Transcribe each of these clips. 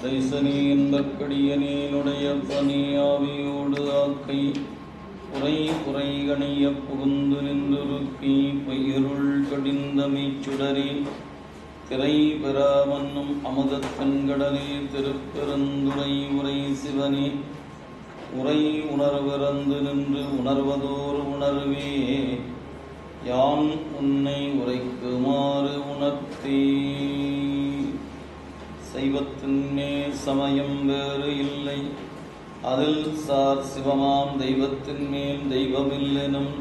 ரைசனே என்பற்கடியனேனுடைய பனியாவியோடு ஆக்கை உரை உரை கணிய புகுந்து நின்றுருக்கி பையருள் கடிந்தமைச் சுடரே திரை பெறாமன்னும் அமுதத்தன்கடலே திருப்பெருந்துரை உரை சிவனே உரை உணர்விறந்து நின்று உணர்வதோர் உணர்வே யான் உன்னை உரைக்குமாறு உணர்த்தே. சைவத்தின்மே சமயம் வேறு இல்லை, அதில் சார் சிவமாம் தெய்வத்தின் மேல் தெய்வமில்லெனும்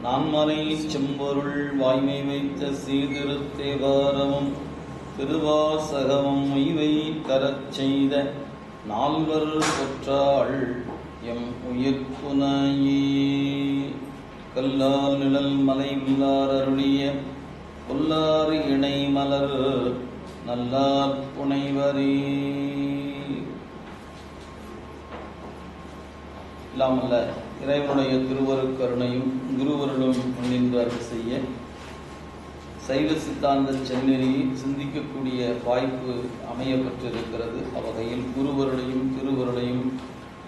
நான்மறை செம்பொருள் வாய்மை வைத்த சீர்திருத்தேவாரமும் திருவாசகமும் இவை தரச் செய்த நால்வர் கொற்றாள் எம் உயிர்ப்புனையே. கல்லால் நிழல் மலை உள்ளார் அருளிய கொல்லாறு இணை மலர் நல்லார் புனைவரே. இல்லாமல்ல இறைவனுடைய திருவருட்கருணையும் குருவருளும் முன்னின்று செய்ய சைவ சித்தாந்த செந்நெறியை சிந்திக்கக்கூடிய வாய்ப்பு அமையப்பட்டிருக்கிறது. அவ்வகையில் குருவருடையும் திருவருடையும்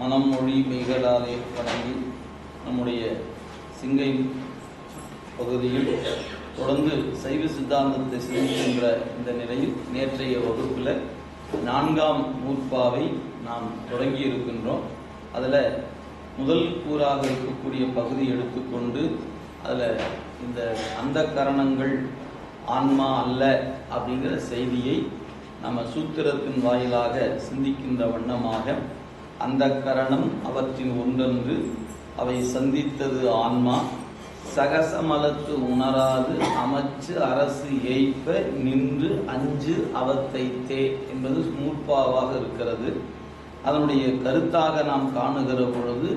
மனம் மொழி மெய்களாலே வணங்கி நம்முடைய சிங்கை பகுதியில் தொடர்ந்து சைவ சித்தாந்தத்தை சிந்திக்கின்ற இந்த நிலையில் நேற்றைய வகுப்பில் 4ஆம் நூற்பாவை நாம் தொடங்கி இருக்கின்றோம். அதில் முதல் கூறாக இருக்கக்கூடிய பகுதி எடுத்துக்கொண்டு அதில் இந்த அந்த கரணங்கள் ஆன்மா அல்ல அப்படிங்கிற செய்தியை நம்ம சூத்திரத்தின் வாயிலாக சிந்திக்கின்ற வண்ணமாக அந்த கரணம் அவற்றின் ஒன்றென்று அவை சந்தித்தது ஆன்மா சகசமலத்து உணராது அமைச்சு அரசு ஏய்ப்ப நின்று அஞ்சு அவத்தைத்தே என்பது நூற்பாவாக இருக்கிறது. அதனுடைய கருத்தாக நாம் காணுகிற பொழுது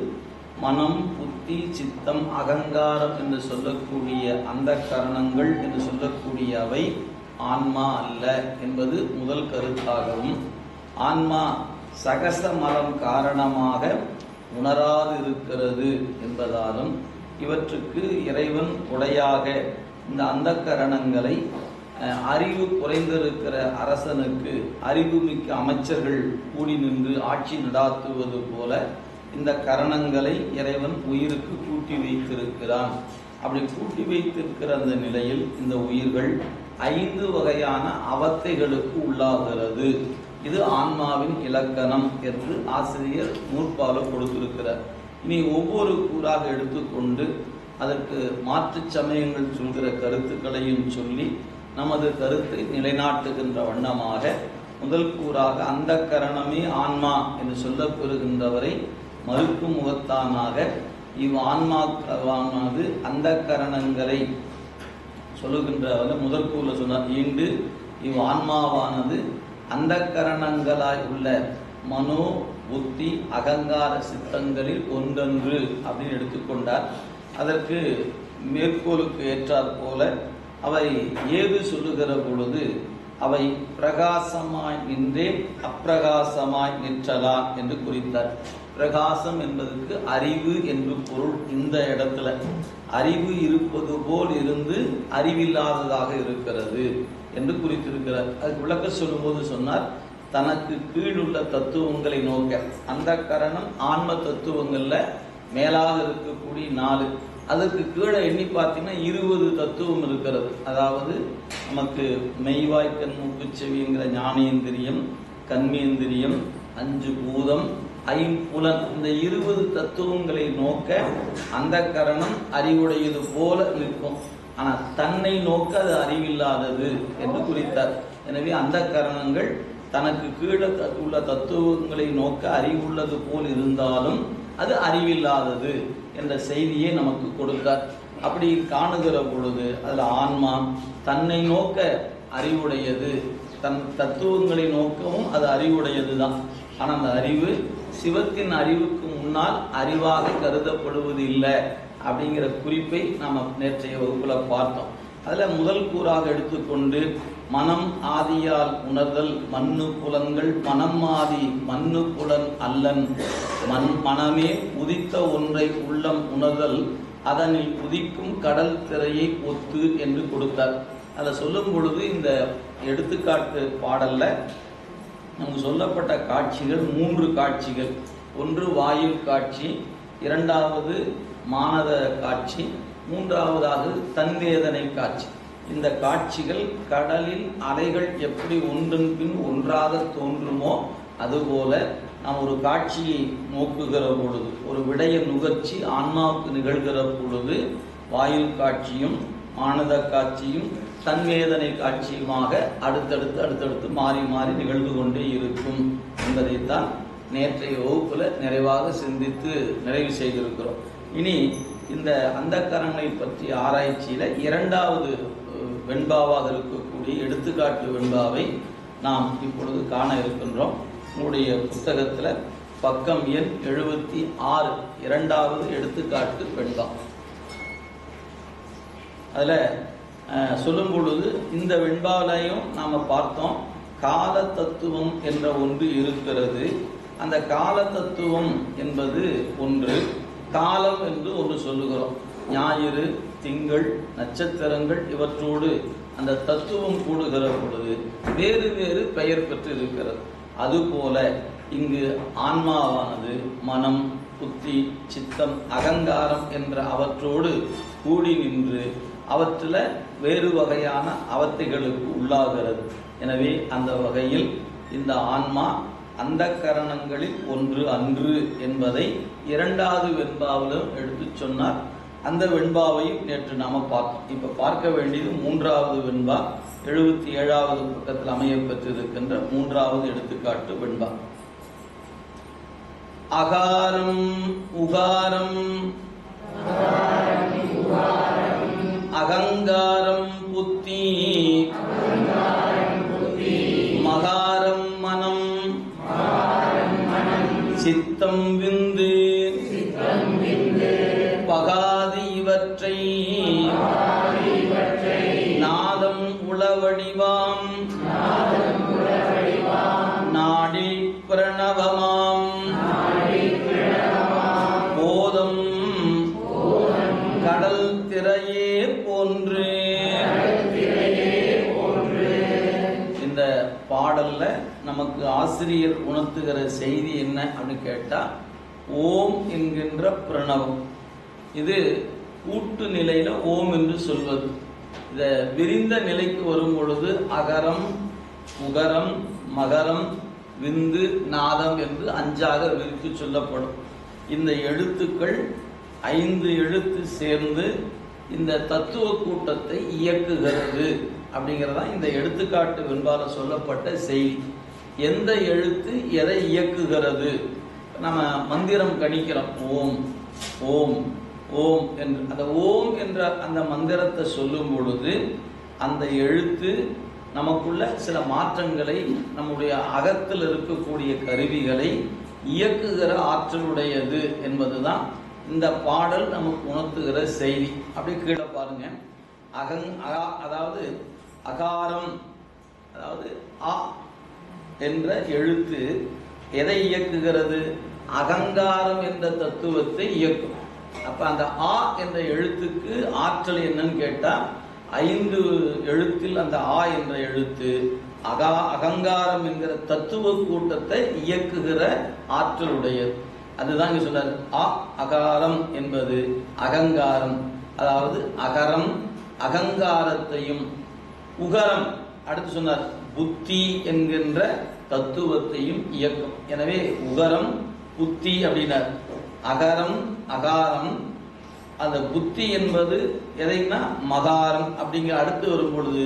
மனம் புத்தி சித்தம் அகங்காரம் என்று சொல்லக்கூடிய அந்த கரணங்கள் என்று சொல்லக்கூடிய அவை ஆன்மா அல்ல என்பது முதல் கருத்தாகவும், ஆன்மா சகசமலம் காரணமாக உணராது இருக்கிறது என்பதாலும் இவற்றுக்கு இறைவன் உடையாக இந்த அந்த கரணங்களை அறிவு குறைந்திருக்கிற அரசனுக்கு அறிவுமிக்க அமைச்சர்கள் கூடி நின்று ஆட்சி நடாத்துவது போல இந்த கரணங்களை இறைவன் உயிருக்கு கூட்டி வைத்திருக்கிறான். அப்படி கூட்டி வைத்திருக்கிற அந்த நிலையில் இந்த உயிர்கள் 5 வகையான அவத்தைகளுக்கு உள்ளாகிறது. இது ஆன்மாவின் இலக்கணம் என்று ஆசிரியர் நூற்பால கொடுத்திருக்கிறார். இனி ஒவ்வொரு கூறாக எடுத்துக்கொண்டு அதற்கு மாற்று சமயங்கள் சொல்கிற கருத்துக்களையும் சொல்லி நமது கருத்தை நிலைநாட்டுகின்ற வண்ணமாக முதல் கூறாக அந்த கரணமே ஆன்மா என்று சொல்லப்பெறுகின்றவரை மறுக்கும் முகத்தானாக ஆன்மாவானது அந்த கரணங்களை சொல்லுகின்ற முதல் கூறுல சொன்னார். ஈண்டு ஆன்மாவானது அந்த கரணங்களாய் உள்ள மனோ புத்தி அகங்கார சித்தங்களில் ஒன்றென்று அப்படின்னு எடுத்துக்கொண்டார். அதற்கு மேற்கோளுக்கு ஏற்றாற் போல அவை ஏது சொல்லுகிற பொழுது அவை பிரகாசமாய் நின்றே அப்பிரகாசமாய் நிற்றலாம் என்று குறித்தார். பிரகாசம் என்பதற்கு அறிவு என்று பொருள். இந்த இடத்துல அறிவு இருப்பது போல் இருந்து அறிவில்லாததாக இருக்கிறது என்று குறித்திருக்கிறார். அதுக்கு விளக்க சொல்லும்போது சொன்னார், தனக்கு கீழுள்ள தத்துவங்களை நோக்க அந்த கரணம் ஆன்ம தத்துவங்கள்ல மேலாக இருக்கக்கூடிய 4, அதற்கு கீழே எண்ணி பார்த்தீங்கன்னா 20 தத்துவம் இருக்கிறது. அதாவது நமக்கு மெய்வாய்க்கண் மூக்குச்செவிங்கிற ஞானேந்திரியம், கண்மேந்திரியம், 5 பூதம், 5 புலன், இந்த 20 தத்துவங்களை நோக்க அந்த கரணம் அறிவுடையது போல நிற்கும். ஆனால் தன்னை நோக்க அது அறிவில்லாதது என்று குறித்தார். எனவே அந்த கரணங்கள் தனக்கு கீழே உள்ள தத்துவங்களை நோக்க அறிவுள்ளது போல் இருந்தாலும் அது அறிவில்லாதது என்ற செய்தியை நமக்கு கொடுத்தார். அப்படி காணுகிற பொழுது அதில் ஆன்மா தன்னை நோக்க அறிவுடையது, தன் தத்துவங்களை நோக்கவும் அது அறிவுடையது தான். ஆனால் அந்த அறிவு சிவத்தின் அறிவுக்கு முன்னால் அறிவாக கருதப்படுவது இல்லை அப்படிங்கிற குறிப்பை நாம் நேற்றைய வகுப்பில் பார்த்தோம். அதில் முதல் கூறாக எடுத்துக்கொண்டு மனம் ஆதியால் உணர்தல் மண்ணு புலன்கள் மனம் ஆதி மண்ணு புலன் அல்லன் மனமே உதித்த ஒன்றை உள்ளம் உணர்தல் அதனில் உதிக்கும் கடல் திரையை ஒத்து என்று கொடுத்தார். அதை சொல்லும் பொழுது இந்த எடுத்துக்காட்டு பாடல்ல நமக்கு சொல்லப்பட்ட காட்சிகள் 3 காட்சிகள். ஒன்று வாயில் காட்சி, இரண்டாவது மானத காட்சி, மூன்றாவதாக தன்வேதனை காட்சி. இந்த காட்சிகள் கடலில் அலைகள் எப்படி ஒன்றன் பின் ஒன்றாக தோன்றுமோ அதுபோல நாம் ஒரு காட்சியை நோக்குகிற பொழுது, ஒரு விடய நுகர்ச்சி ஆன்மாவுக்கு நிகழ்கிற பொழுது வாயில் காட்சியும் மானத காட்சியும் தன்வேதனை காட்சியுமாக அடுத்தடுத்து மாறி மாறி நிகழ்ந்து கொண்டே இருக்கும் என்பதைத்தான் நேற்றைய வகுப்புல நிறைவாக சிந்தித்து நிறைவு செய்திருக்கிறோம். இனி இந்த அந்தக்கரணங்களை பற்றிய ஆராய்ச்சியில 2வது வெண்பாவாக இருக்கக்கூடிய எடுத்துக்காட்டு வெண்பாவை நாம் இப்பொழுது காண இருக்கின்றோம். உங்களுடைய புத்தகத்துல பக்கம் எண் 76 2வது எடுத்துக்காட்டு வெண்பா. அதுல சொல்லும் பொழுது இந்த வெண்பாலையும் நாம பார்த்தோம், கால தத்துவம் என்ற ஒன்று இருக்கிறது. அந்த கால தத்துவம் என்பது ஒன்று, காலம் என்று ஒன்று சொல்லுகிறோம். ஞாயிறு, திங்கள், நட்சத்திரங்கள் இவற்றோடு அந்த தத்துவம் கூடுகிற பொழுது வேறு வேறு பெயர் பெற்று இருக்கிறது. அதுபோல இங்கு ஆன்மாவானது மனம், புத்தி, சித்தம், அகங்காரம் என்ற அவற்றோடு கூடி நின்று அவற்றில் வேறு வகையான அவத்தைகளுக்கு உள்ளாகிறது. எனவே அந்த வகையில் இந்த ஆன்மா அந்த கரணங்களில் ஒன்று அன்று என்பதை 2வது வெண்பாவிலும் எடுத்து சொன்னார். அந்த வெண்பாவையும் நேற்று நாம பார்த்தோம். இப்ப பார்க்க வேண்டியது 3வது வெண்பா, 77வது பக்கத்தில் அமைய பெற்றிருக்கின்ற 3வது எடுத்துக்காட்டு வெண்பா. அகாரம் உகாரம் அகங்காரம் புத்தி மகாரம் மனம் சித்தம் விந்து பகாதி இவற்றை நாதம் உளவடிவாம் நாடி பிரணவமாம் போதம் கடல் திரையே போன்று. இந்த பாடல்ல நமக்கு ஆசிரியர் உணர்த்துகிற செய்தி என்ன அப்படின்னு கேட்டா, ஓம் என்கின்ற பிரணவம் இது கூட்டு நிலையில ஓம் என்று சொல்வது. இத விரிந்த நிலைக்கு வரும் பொழுது அகரம் உகரம் மகரம் விந்து நாதம் என்று 5ஆக விரித்து சொல்லப்படும். இந்த எழுத்துக்கள் 5 எழுத்து சேர்ந்து இந்த தத்துவ கூட்டத்தை இயக்குகிறது அப்படிங்கிறதான் இந்த எடுத்துக்காட்டு வெண்பால சொல்லப்பட்ட செய்தி. எந்த எழுத்து எதை இயக்குகிறது? நம்ம மந்திரம் கணிக்கிறோம், ஓம் ஓம் ஓம் என்று. அந்த ஓம் என்ற அந்த மந்திரத்தை சொல்லும் பொழுது அந்த எழுத்து நமக்குள்ள சில மாற்றங்களை, நம்முடைய அகத்தில் இருக்கக்கூடிய கருவிகளை இயக்குகிற ஆற்றலுடையது என்பதுதான் இந்த பாடல் நமக்கு உணர்த்துகிற செய்தி. அப்படி கீழே பாருங்க, அதாவது அகாரம், அதாவது ஆ என்ற எழுத்து எதை இயக்குகிறது? அகங்காரம் என்ற தத்துவத்தை இயக்கும். அப்ப அந்த ஆ என்ற எழுத்துக்கு ஆற்றல் என்னன்னு கேட்டா, 5 எழுத்தில் அந்த ஆ என்ற எழுத்து அகங்காரம் என்கிற தத்துவ கூட்டத்தை இயக்குகிற ஆற்றலுடையது. அதுதான் இங்க சொல்றாரு, அகாரம் என்பது அகங்காரம், அதாவது அகரம் அகங்காரத்தையும், உகரம் அடுத்து சொன்னார் புத்தி என்கின்ற தத்துவத்தையும் இயக்கும். எனவே உகரம் புத்தி அப்படின்னார். அகரம் அகாரம், அந்த புத்தி என்பது எதைன்னா மகாரம் அப்படிங்கிற அடுத்து வரும் பொழுது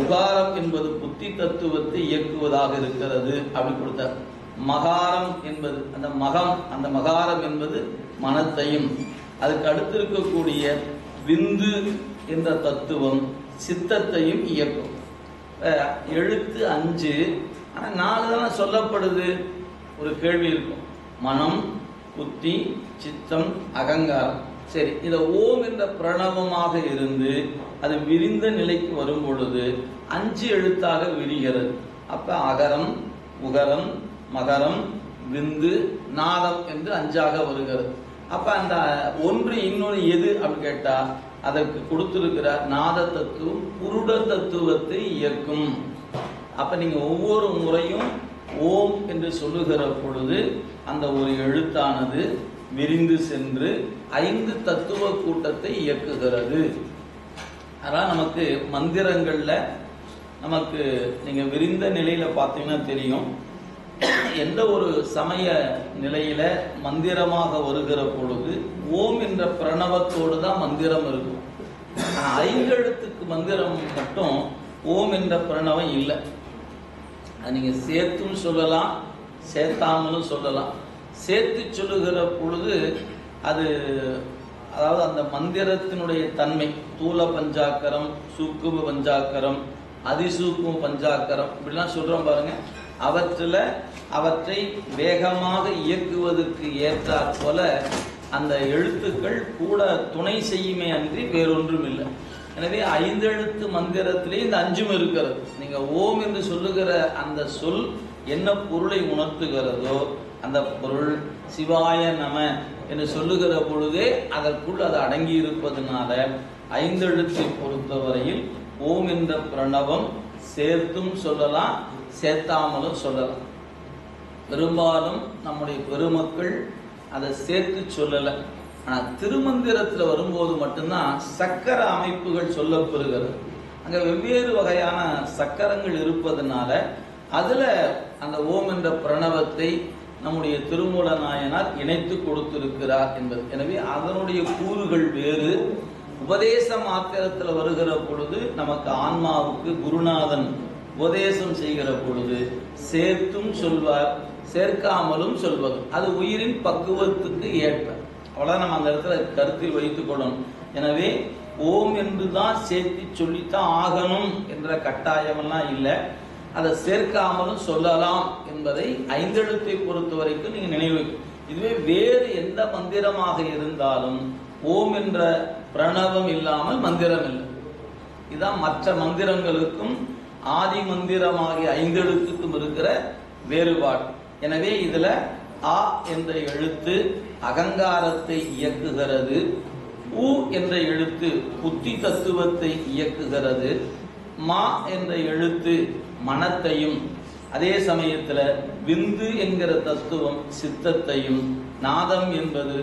உகாரம் என்பது புத்தி தத்துவத்தை இயக்குவதாக இருக்கிறது அப்படி கொடுத்தார். மகாரம் என்பது அந்த மகாரம் என்பது மனத்தையும், அதுக்கு அடுத்து இருக்கக்கூடிய விந்து என்ற தத்துவம் சித்தத்தையும் இயக்கும். எழுத்து 5, ஆனால் 4 தானே சொல்லப்படுது. ஒரு கேள்வி இருக்கும், மனம் புத்தி சித்தம் அகங்காரம். சரி, இதை ஓம் என்ற பிரணவமாக இருந்து அது விரிந்த நிலைக்கு வரும் பொழுது 5 எழுத்தாக விரிகிறது. அப்ப அகரம் உகரம் மகரம் விந்து நாதம் என்று 5ஆக வருகிறது. அப்ப அந்த ஒன்று இன்னொன்று எது அப்படின்னு கேட்டா, அதற்கு கொடுத்திருக்கிறார் நாத தத்துவம் புருட தத்துவத்தை இயக்கும். அப்ப நீங்க ஒவ்வொரு முறையும் ஓம் என்று சொல்லுகிற பொழுது அந்த ஒரு எழுத்தானது விரிந்து சென்று 5 தத்துவ கூட்டத்தை இயக்குகிறது. அதான் நமக்கு மந்திரங்கள்ல நமக்கு நீங்க விரிந்த நிலையில பார்த்தீங்கன்னா தெரியும், எந்த ஒரு சமய நிலையில மந்திரமாக வருகிற பொழுது ஓம் என்ற பிரணவத்தோடு தான் மந்திரம் இருக்கும். 5 எழுத்துக்கு மந்திரம் மட்டும் ஓம் என்ற பிரணவம் இல்லை. அது நீங்க சேர்த்தும் சொல்லலாம், சேர்த்தாமலும் சொல்லலாம். சேர்த்து சொல்லுகிற பொழுது அது அதாவது அந்த மந்திரத்தினுடைய தன்மை தூல பஞ்சாக்கரம், சூக்கும பஞ்சாக்கரம், அதிசூக்கும பஞ்சாக்கரம் இப்படிலாம் சொல்றோம் பாருங்க. அவற்றை வேகமாக இயக்குவதற்கு ஏற்றாற் போல அந்த எழுத்துக்கள் கூட துணை செய்யுமே அன்றி வேறொன்றும் இல்லை. எனவே 5 எழுத்து மந்திரத்திலே இந்த 5ம் இருக்கிறது. நீங்க ஓம் என்று சொல்லுகிற அந்த சொல் என்ன பொருளை உணர்த்துகிறதோ அந்த பொருள் சிவாய நம என்று சொல்லுகிற பொழுதே அதற்குள் அது அடங்கி இருப்பதனால 5 எழுத்தை பொறுத்தவரையில் ஓம் என்ற பிரணவம் சேர்த்தும் சொல்லலாம், சேர்த்தாமலும் சொல்லலாம். பெரும்பாலும் நம்முடைய பெருமக்கள் அதை சேர்த்து சொல்லலை. ஆனால் திருமந்திரத்தில் வரும்போது மட்டும்தான் சக்கர அமைப்புகள் சொல்லப்பெறுகிறது. அங்கே வெவ்வேறு வகையான சக்கரங்கள் இருப்பதனால அதில் அந்த ஓம் என்ற பிரணவத்தை நம்முடைய திருமூல நாயனார் இணைத்து கொடுத்திருக்கிறார் என்பது. எனவே அதனுடைய கூறுகள் வேறு. உபதேச மாத்திரத்தில் வருகிற பொழுது நமக்கு ஆன்மாவுக்கு குருநாதன் உபதேசம் செய்கிற பொழுது சேர்த்தும் சொல்வார், சேர்க்காமலும் சொல்வது. அது உயிரின் பக்குவத்துக்கு ஏற்ப. அவ்வளோ நம்ம அந்த இடத்துல கருத்தில் வைத்துக் கொள்ளணும். எனவே ஓம் என்று தான் சேர்த்து சொல்லித்தான் ஆகணும் என்ற கட்டாயமெல்லாம் இல்லை. அதை சேர்க்காமலும் சொல்லலாம் என்பதை 5 எழுத்தை பொறுத்த வரைக்கும் நீங்க நினைவு. இதுவே வேறு எந்த மந்திரமாக இருந்தாலும் ஓம் என்ற பிரணவம் இல்லாமல் மந்திரம் இல்லை. இதுதான் மற்ற மந்திரங்களுக்கும் ஆதி மந்திரமாகிய 5 எழுத்துக்கும் இருக்கிற வேறுபாடு. எனவே இதுல ஆ என்ற எழுத்து அகங்காரத்தை இயக்குகிறது, ஊ என்ற எழுத்து புத்தி தத்துவத்தை இயக்குகிறது, மா என்ற எழுத்து மனத்தையும், அதே சமயத்துல விந்து என்கிற தத்துவம் சித்தத்தையும், நாதம் என்பது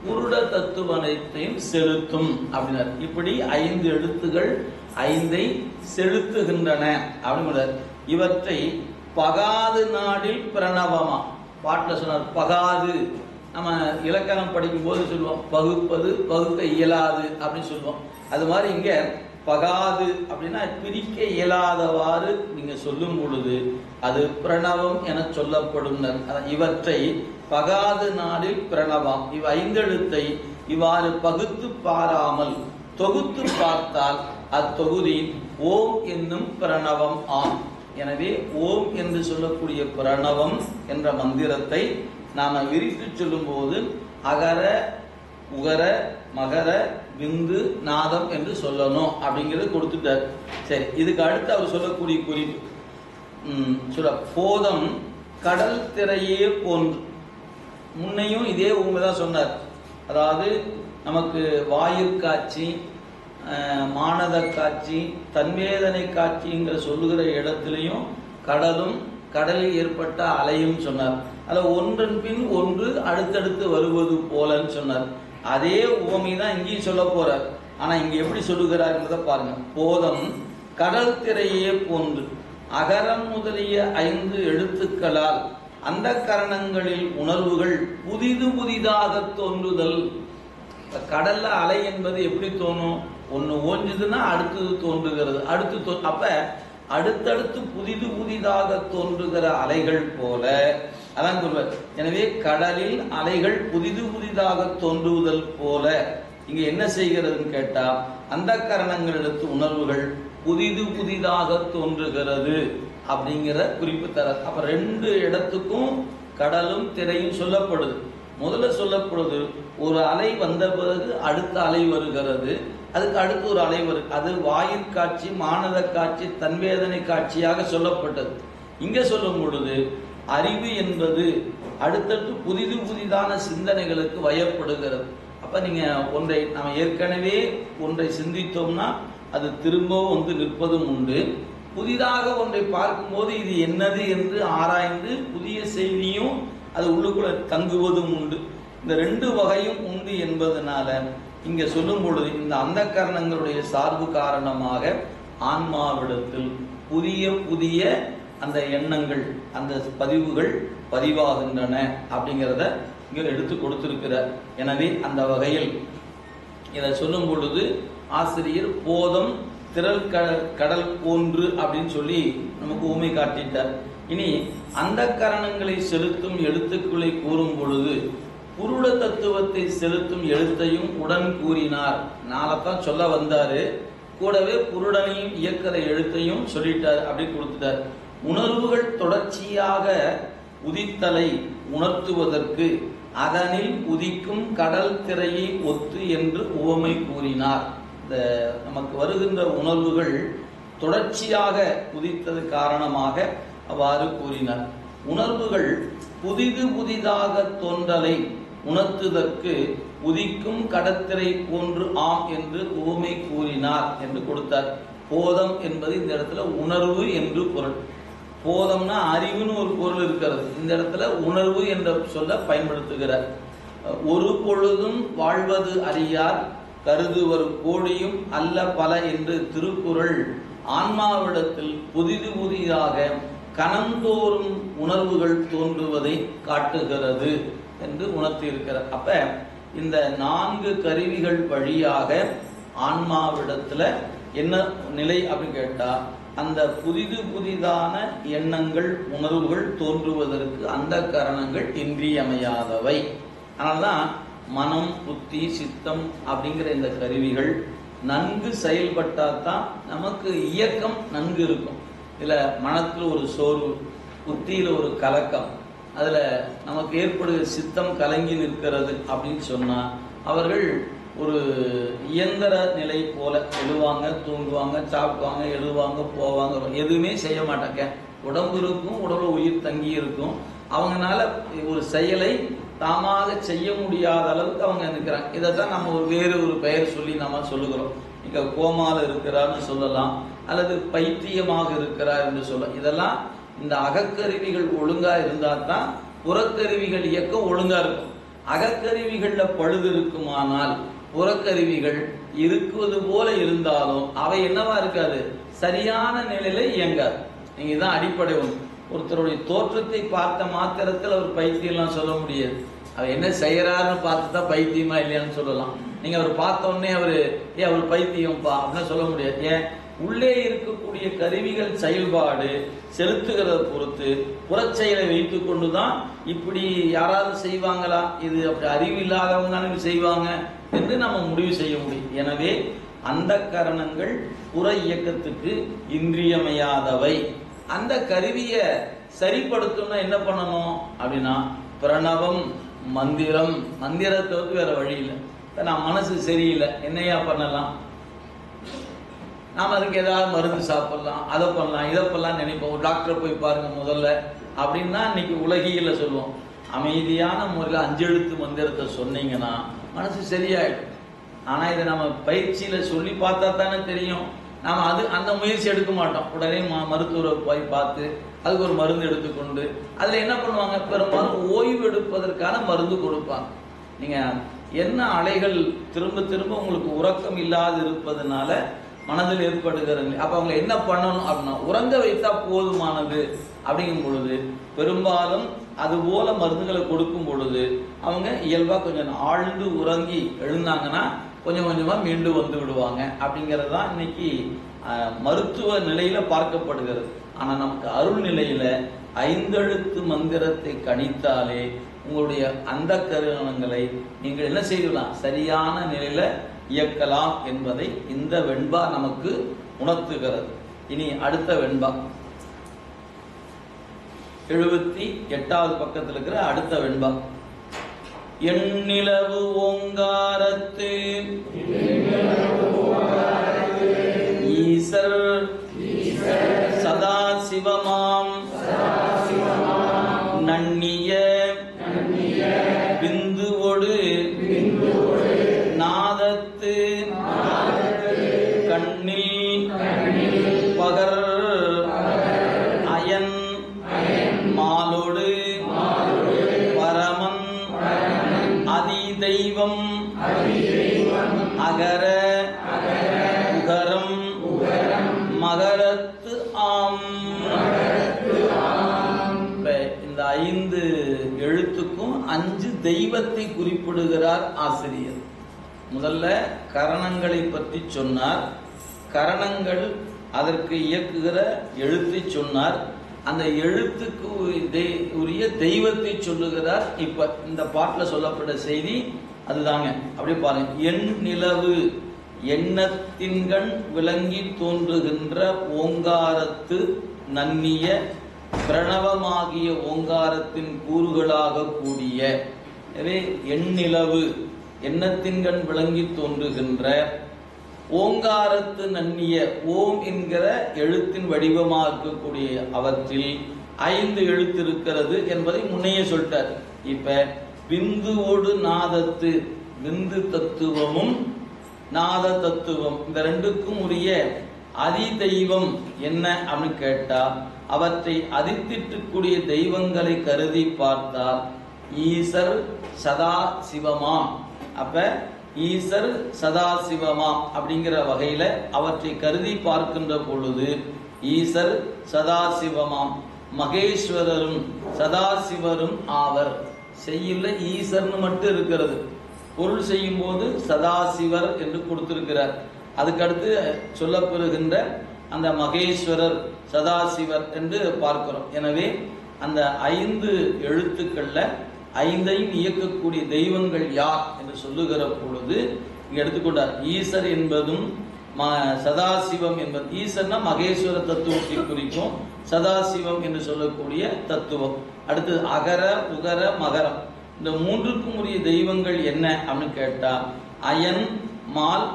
குருட தத்துவத்தையும் செலுத்தும் அப்படின்னார். இப்படி 5 எழுத்துகள் 5ஐ செலுத்துகின்றன அப்படிங்கிறார். இவற்றை பகாது நாடில் பிரணவமா பாட்டில் சொன்னார். பகாது நம்ம இலக்கணம் படிக்கும் போது சொல்லுவோம் பகுப்பது, பகுக்க இயலாது அப்படின்னு சொல்லுவோம். அது மாதிரி இங்க பகாது அப்படின்னா பிரிக்க இயலாதவாறு நீங்க சொல்லும் பொழுது அது பிரணவம் என சொல்லப்படும். இவற்றை பகாது நாடில் பிரணவம். 5 எழுத்தை இவ்வாறு பகுத்து பாராமல் தொகுத்து பார்த்தால் அத்தொகுதி ஓம் என்னும் பிரணவம் ஆம். எனவே ஓம் என்று சொல்லக்கூடிய பிரணவம் என்ற மந்திரத்தை நாம விரித்து சொல்லும் போது அகர உகர மகர விந்து நாதம் என்று சொல்லணும் அப்படிங்கிறது கொடுத்துட்டார். சரி, இதுக்கு அடுத்து அவர் சொல்லக்கூடிய குறிப்பு போதம் கடல் திரையே போன்று. முன்னையும் இதே உண்மைதான் சொன்னார். அதாவது நமக்கு வாயிற்காட்சி, மானத காட்சி, தன்வேதனை காட்சிங்கிற சொல்லுகிற இடத்திலையும் கடலும் கடலில் ஏற்பட்ட அலையும் சொன்னார். அதில் ஒன்றன் பின் ஒன்று அடுத்தடுத்து வருவது போலன்னு சொன்னார். அதே உவமை தான் இங்கேயும் சொல்ல போறார். ஆனா இங்க எப்படி சொல்லுகிறார் என்பதை பாருங்க. போதம் கடல் திரையே போன்று அகரம் முதலிய 5 எழுத்துக்களால் அந்த கரணங்களில் உணர்வுகள் புதிது புதிதாக தோன்றுதல். கடல்ல அலை என்பது எப்படி தோணும்? ஒன்று ஓஞ்சுதுன்னா அடுத்தது தோன்றுகிறது, அப்ப அடுத்தடுத்து புதிது புதிதாக தோன்றுகிற அலைகள் போல அதான் சொல்வார். எனவே கடலில் அலைகள் புதிது புதிதாக தோன்றுவதல் போல இங்க என்ன செய்கிறதுன்னு கேட்டா அந்த கரணங்களிடத்து உணர்வுகள் புதிது புதிதாக தோன்றுகிறது அப்படிங்கிற குறிப்பு தர. அப்ப 2 இடத்துக்கும் கடலும் திரையும் சொல்லப்படுது. முதல்ல சொல்லப்படுது ஒரு அலை வந்த பிறகு அடுத்த அலை வருகிறது, அதுக்கு அடுத்து ஒரு அலை வருது. அது வாயிற்காட்சி, மானத காட்சி, தன்வேதனை காட்சியாக சொல்லப்பட்டது. இங்க சொல்லும் பொழுது அறிவு என்பது அடுத்தடுத்து புதிது புதிதான சிந்தனைகளுக்கு வயப்படுகிறது. அப்ப நீங்க நம்ம ஏற்கனவே ஒன்றை சிந்தித்தோம்னா அது திரும்பவும் நிற்பதும் உண்டு. புதிதாக ஒன்றை பார்க்கும்போது இது என்னது என்று ஆராய்ந்து புதிய செய்தியும் அது உள்ளுக்குள்ள தங்குவதும் உண்டு. இந்த ரெண்டு வகையும் உண்டு என்பதனால இங்க சொல்லும் பொழுது இந்த அந்த கரணங்களுடைய சார்பு காரணமாக ஆன்மாவிடத்தில் புதிய புதிய அந்த எண்ணங்கள் அந்த பதிவுகள் பதிவாகின்றன அப்படிங்கிறத இங்க எடுத்து கொடுத்திருக்கிறார். எனவே அந்த வகையில் இதை சொல்லும் பொழுது ஆசிரியர் போதம் திரள் கடல் போன்று அப்படின்னு சொல்லி நமக்கு ஊமை காட்டிட்டார். இனி அந்த கரணங்களை செலுத்தும் எழுத்துக்களை கூறும் பொழுது புருட தத்துவத்தை செலுத்தும் எழுத்தையும் உடன் கூறினார். நாளைத்தான் சொல்ல வந்தாரு, கூடவே புருடனையும் இயக்கிற எழுத்தையும் சொல்லிட்டார், அப்படி கொடுத்துட்டார். உணர்வுகள் தொடர்ச்சியாக உதித்தலை உணர்த்துவதற்கு அதனில் உதிக்கும் கடல் திரையை ஒத்து என்று உவமை கூறினார். இந்த நமக்கு வருகின்ற உணர்வுகள் தொடர்ச்சியாக உதித்தது காரணமாக அவ்வாறு கூறினார். உணர்வுகள் புதிது புதிதாக தோன்றலை உணர்த்துவதற்கு உதிக்கும் கடற்கரை போன்று ஆம் என்று உவமை கூறினார் என்று கொடுத்தார். போதம் என்பது இந்த இடத்துல உணர்வு என்று பொருள். போதம்னா அறிவுன்னு ஒரு பொருள் இருக்கிறது, இந்த இடத்துல உணர்வு என்ற சொல்ல பயன்படுத்துகிறார். ஒரு பொழுதும் வாழ்வது அறியார் கருதுவர் கோடியும் அல்ல பல என்று திருக்குறள் ஆன்மாவிடத்தில் புதிது புதிதாக கணந்தோறும் உணர்வுகள் தோன்றுவதை காட்டுகிறது என்று உணர்த்தி இருக்கிறார். அப்ப இந்த 4 கருவிகள் வழியாக ஆன்மாவிடத்துல என்ன நிலை அப்படின்னு கேட்டா, அந்த புதிது புதிதான எண்ணங்கள் உணர்வுகள் தோன்றுவதற்கு அந்த கரணங்கள் இன்றியமையாதவை. அதனால்தான் மனம் புத்தி சித்தம் அப்படிங்கிற இந்த கருவிகள் நன்கு செயல்பட்டாதான் நமக்கு இயக்கம் நன்கு இருக்கும். இதுல மனத்தில் ஒரு சோர்வு, புத்தியில ஒரு கலக்கம், அதுல நமக்கு ஏற்படுகிற சித்தம் கலங்கி நிற்கிறது அப்படின்னு சொன்னா அவர்கள் ஒரு இயந்திர நிலை போல எழுவாங்க, தூங்குவாங்க, சாப்பிடுவாங்க, எழுவாங்க, போவாங்க, எதுவுமே செய்ய மாட்டாங்க. உடம்பு இருக்கும், உடம்புல உயிர் தங்கி இருக்கும். அவங்கனால ஒரு செயலை தாமாக செய்ய முடியாத அளவுக்கு அவங்க நிற்கிறாங்க. இதைத்தான் நம்ம வேறு ஒரு பெயர் சொல்லி நம்ம சொல்லுகிறோம். இங்க கோமால இருக்கிறான்னு சொல்லலாம், அல்லது பைத்தியமாக இருக்கிறார் என்று சொல்லலாம். இதெல்லாம் இந்த அகக்கருவிகள் ஒழுங்கா இருந்தா தான் புறக்கருவிகள் இயக்கம் ஒழுங்கா இருக்கும். அகக்கருவிகள்ல பழுது இருக்குமானால் புறக்கருவிகள் இருக்குவது போல இருந்தாலும் அவை என்னவா இருக்காது, சரியான நிலையில இயங்காது. நீங்க தான் அடிப்படை ஒன்று. ஒருத்தருடைய தோற்றத்தை பார்த்த மாத்திரத்தில் அவர் பைத்தியம்லாம் சொல்ல முடியாது. அவர் என்ன செய்யறாருன்னு பார்த்து தான் பைத்தியமா இல்லையான்னு சொல்லலாம். நீங்க அவர் பார்த்த உடனே அவர் பைத்தியம்ப்பா அப்படின்னு சொல்ல முடியாது. ஏன், உள்ளே இருக்கக்கூடிய கருவிகள் செயல்பாடு செலுத்துகிறத பொறுத்து புறச்செயலை வைத்து கொண்டுதான் இப்படி யாராவது செய்வாங்களா, இது அப்படி அறிவு இல்லாதவங்க தானே செய்வாங்க என்று நம்ம முடிவு செய்ய முடியும். எனவே அந்த கரணங்கள் புற இயக்கத்துக்கு இன்றியமையாதவை. அந்த கருவியை சரிப்படுத்தணும்னா என்ன பண்ணணும் அப்படின்னா பிரணவம் மந்திரம். மந்திரத்தை வந்து வேற வழி இல்லை. நான் மனசு சரியில்லை, என்னையா பண்ணலாம், நாம் அதுக்கு ஏதாவது மருந்து சாப்பிடலாம், அதை பண்ணலாம், இதை பண்ணலாம் நினைப்போம். ஒரு டாக்டரை போய் பாருங்க முதல்ல அப்படின்னா இன்னைக்கு உலகில சொல்லுவோம். அமைதியான முறையில் 5 எழுத்து மந்திரத்தை சொன்னீங்கன்னா மனசு சரியாயிடும். ஆனா இதை நம்ம பயிற்சியில சொல்லி பார்த்தா தானே தெரியும். நாம் அந்த முயற்சி எடுக்க மாட்டோம். உடனே மருத்துவரை போய் பார்த்து அதுக்கு ஒரு மருந்து எடுத்துக்கொண்டு அதுல என்ன பண்ணுவாங்க, பெரும்பாலும் ஓய்வு எடுப்பதற்கான மருந்து கொடுப்பாங்க. நீங்க என்ன அலைகள் திரும்ப திரும்ப உங்களுக்கு உறக்கம் இல்லாது இருப்பதனால மனதில் ஏற்படுகிறது. அப்ப அவங்க என்ன பண்ணணும் அப்படின்னா உறங்க வைத்தா போதுமானது அப்படிங்கும் பொழுது பெரும்பாலும் அது போல மருந்துகளை கொடுக்கும் பொழுது அவங்க இயல்பா கொஞ்சம் ஆழ்ந்து உறங்கி எழுந்தாங்கன்னா கொஞ்சம் கொஞ்சமா மீண்டு வந்து விடுவாங்க. அப்படிங்கிறது தான் இன்னைக்கு மருத்துவ நிலையில பார்க்கப்படுகிறது. ஆனா நமக்கு அருள் நிலையில 5 எழுத்து மந்திரத்தை கணித்தாலே உங்களுடைய அந்த கரணங்களை நீங்கள் என்ன செய்யலாம், சரியான நிலையில இயக்கலாம் என்பதை இந்த வெண்பா நமக்கு உணர்த்துகிறது. இனி அடுத்த வெண்பா 78வது பக்கத்தில் இருக்கிற அடுத்த வெண்பா. எண்ணிலவு ஓங்காரத்து ஈசர் சதா சிவமாம் நன்னிய பிந்துவோடு நாதத்து கண்ணில் பகர் அதிதெய்வம் அகர உகரம் மகரத்து ஆம். இந்த 5 எழுத்துக்கும் 5 தெய்வத்தை குறிப்பிடுகிறார் ஆசிரியர். முதல்ல கரணங்களை பற்றி சொன்னார். கரணங்கள் அதற்கு இயக்குகிற எழுத்தை சொன்னார். அந்த எழுத்துக்கு உரிய தெய்வத்தை சொல்லுகிறார். இப்ப இந்த பாட்டில் சொல்லப்பட்ட செய்தி அதுதாங்க. அப்படியே பாருங்க. எண் நிலவு எண்ணத்தின்கண் விளங்கி தோன்றுகின்ற ஓங்காரத்து நன்னிய பிரணவமாகிய ஓங்காரத்தின் கூறுகளாக கூடிய. எனவே எண்ணிலவு எண்ணத்தின்கண் விளங்கி தோன்றுகின்ற ஓங்காரத்து நன்னிய ஓம் என்கிற எழுத்தின் வடிவமாக இருக்கக்கூடிய அவற்றில் 5 எழுத்து இருக்கிறது என்பதை முன்னையே சொல்லிட்டார். இப்ப பிந்துவோடு நாதத்து, பிந்து தத்துவமும் நாத தத்துவம், இந்த 2க்கும் உரிய அதிதெய்வம் என்ன அப்படின்னு கேட்டா, அவற்றை அதித்திட்டுக்கூடிய தெய்வங்களை கருதி பார்த்தால் ஈசர் சதா சிவமாம். அப்ப ஈசர் சதாசிவமாம் அப்படிங்கிற வகையில அவற்றை கருதி பார்க்கின்ற பொழுது ஈசர் சதாசிவமாம், மகேஸ்வரரும் சதாசிவரும் ஆவர். செய்யுள்ள ஈசர்னு மட்டும் இருக்கிறது. பொருள் செய்யும் போது சதாசிவர் என்று கொடுத்திருக்கிறார். அதுக்கடுத்து சொல்லப்பெறுகின்ற அந்த மகேஸ்வரர் சதாசிவர் என்று பார்க்கிறோம். எனவே அந்த 5 எழுத்துக்கள்ல 5ஐயும் இயக்கக்கூடிய தெய்வங்கள் யார் என்று சொல்லுகிற பொழுது எடுத்துக்கொண்டார். ஈசர் என்பதும் சதாசிவம் என்பது, ஈசர்னா மகேஸ்வர தத்துவத்தை குறிக்கும், சதாசிவம் என்று சொல்லக்கூடிய தத்துவம். அடுத்து அகர உகர மகரம், இந்த 3க்கும் உரிய தெய்வங்கள் என்ன அப்படின்னு கேட்டா அயன் மால்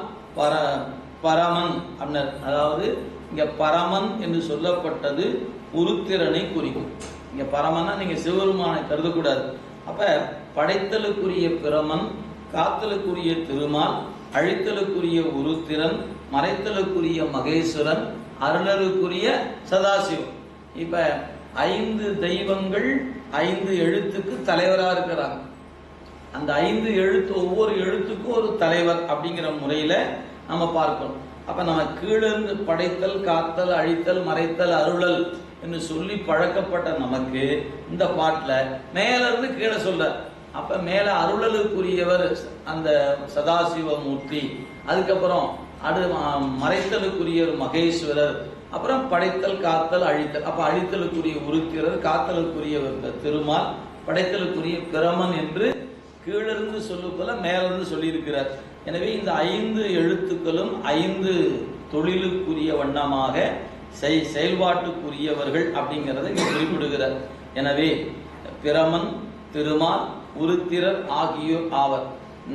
பரமன் அப்படின்னார். அதாவது இங்க பரமன் என்று சொல்லப்பட்டது உருத்திரனை குறிக்கும். இங்க பரமன்னா நீங்க சிவபெருமானை கருதக்கூடாது. அப்ப படைத்தலுக்குரிய பிரமன், காத்தலுக்குரிய திருமால், அழித்தலுக்குரிய உருத்திரன், மறைத்தலுக்குரிய மகேஸ்வரன், அருளருக்குரிய சதாசிவம். இப்ப 5 தெய்வங்கள் 5 எழுத்துக்கு தலைவராக இருக்கிறாங்க. அந்த 5 எழுத்து, ஒவ்வொரு எழுத்துக்கும் ஒரு தலைவர் அப்படிங்கிற முறையில நம்ம பார்க்கணும். அப்ப நம்ம கீழிருந்து படைத்தல், காத்தல், அழித்தல், மறைத்தல், அருளல் என்று சொல்லி பழக்கப்பட்ட நமக்கு இந்த பாட்டுல மேல இருந்து கீழே சொல்ற. அப்ப மேல அருளலுக்குரியவர் அந்த சதாசிவமூர்த்தி, அதுக்கப்புறம் மறைத்தலுக்குரியவர் மகேஸ்வரர், அப்புறம் படைத்தல், காத்தல், அழித்தல். அப்ப அழித்தலுக்குரிய உருத்திரர், காத்தலுக்குரிய திருமால், படைத்தலுக்குரிய பிரமன் என்று கீழிருந்து சொல்லும்போல மேலிருந்து சொல்லியிருக்கிறார். எனவே இந்த 5 எழுத்துக்களும் 5 தொழிலுக்குரிய வண்ணமாக செயல்பாட்டுக்குரியவர்கள் அப்படிங்கிறத இங்கே குறிப்பிடுகிறார். எனவே பிரமன், திருமால், உருத்திரர் ஆகியோர் ஆவர்.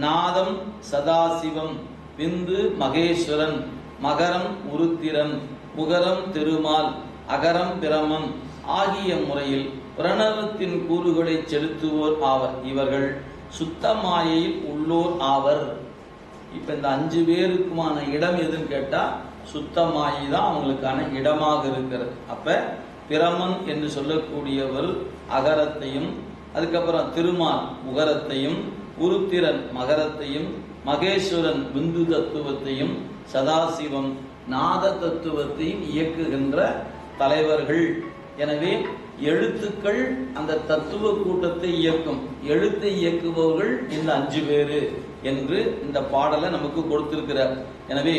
நாதம் சதாசிவம், பிந்து மகேஸ்வரன், மகரம் உருத்திரன், உகரம் திருமால், அகரம் பிரமன் ஆகிய முறையில் பிரணவத்தின் கூறுகளை செலுத்துவோர் ஆவர். இவர்கள் சுத்த மாயையில் உள்ளோர் ஆவர். இப்ப இந்த 5 பேருக்குமான இடம் எதுன்னு கேட்டா சுத்த மாயை தான் அவங்களுக்கான இடமாக இருக்கிறது. அப்ப பிரமன் என்று சொல்லக்கூடியவர் அகரத்தையும், அதுக்கப்புறம் திருமால் உகரத்தையும், உருத்திரன் மகரத்தையும், மகேஸ்வரன் பிந்து தத்துவத்தையும், சதாசிவம் நாத தத்துவத்தையும் இயக்குகின்ற தலைவர்கள். எனவே எழுத்துக்கள் அந்த தத்துவ கூட்டத்தை இயக்கும். எழுத்தை இயக்குபவர்கள் இந்த 5 பேரு என்று இந்த பாடலை நமக்கு கொடுத்திருக்கிறார். எனவே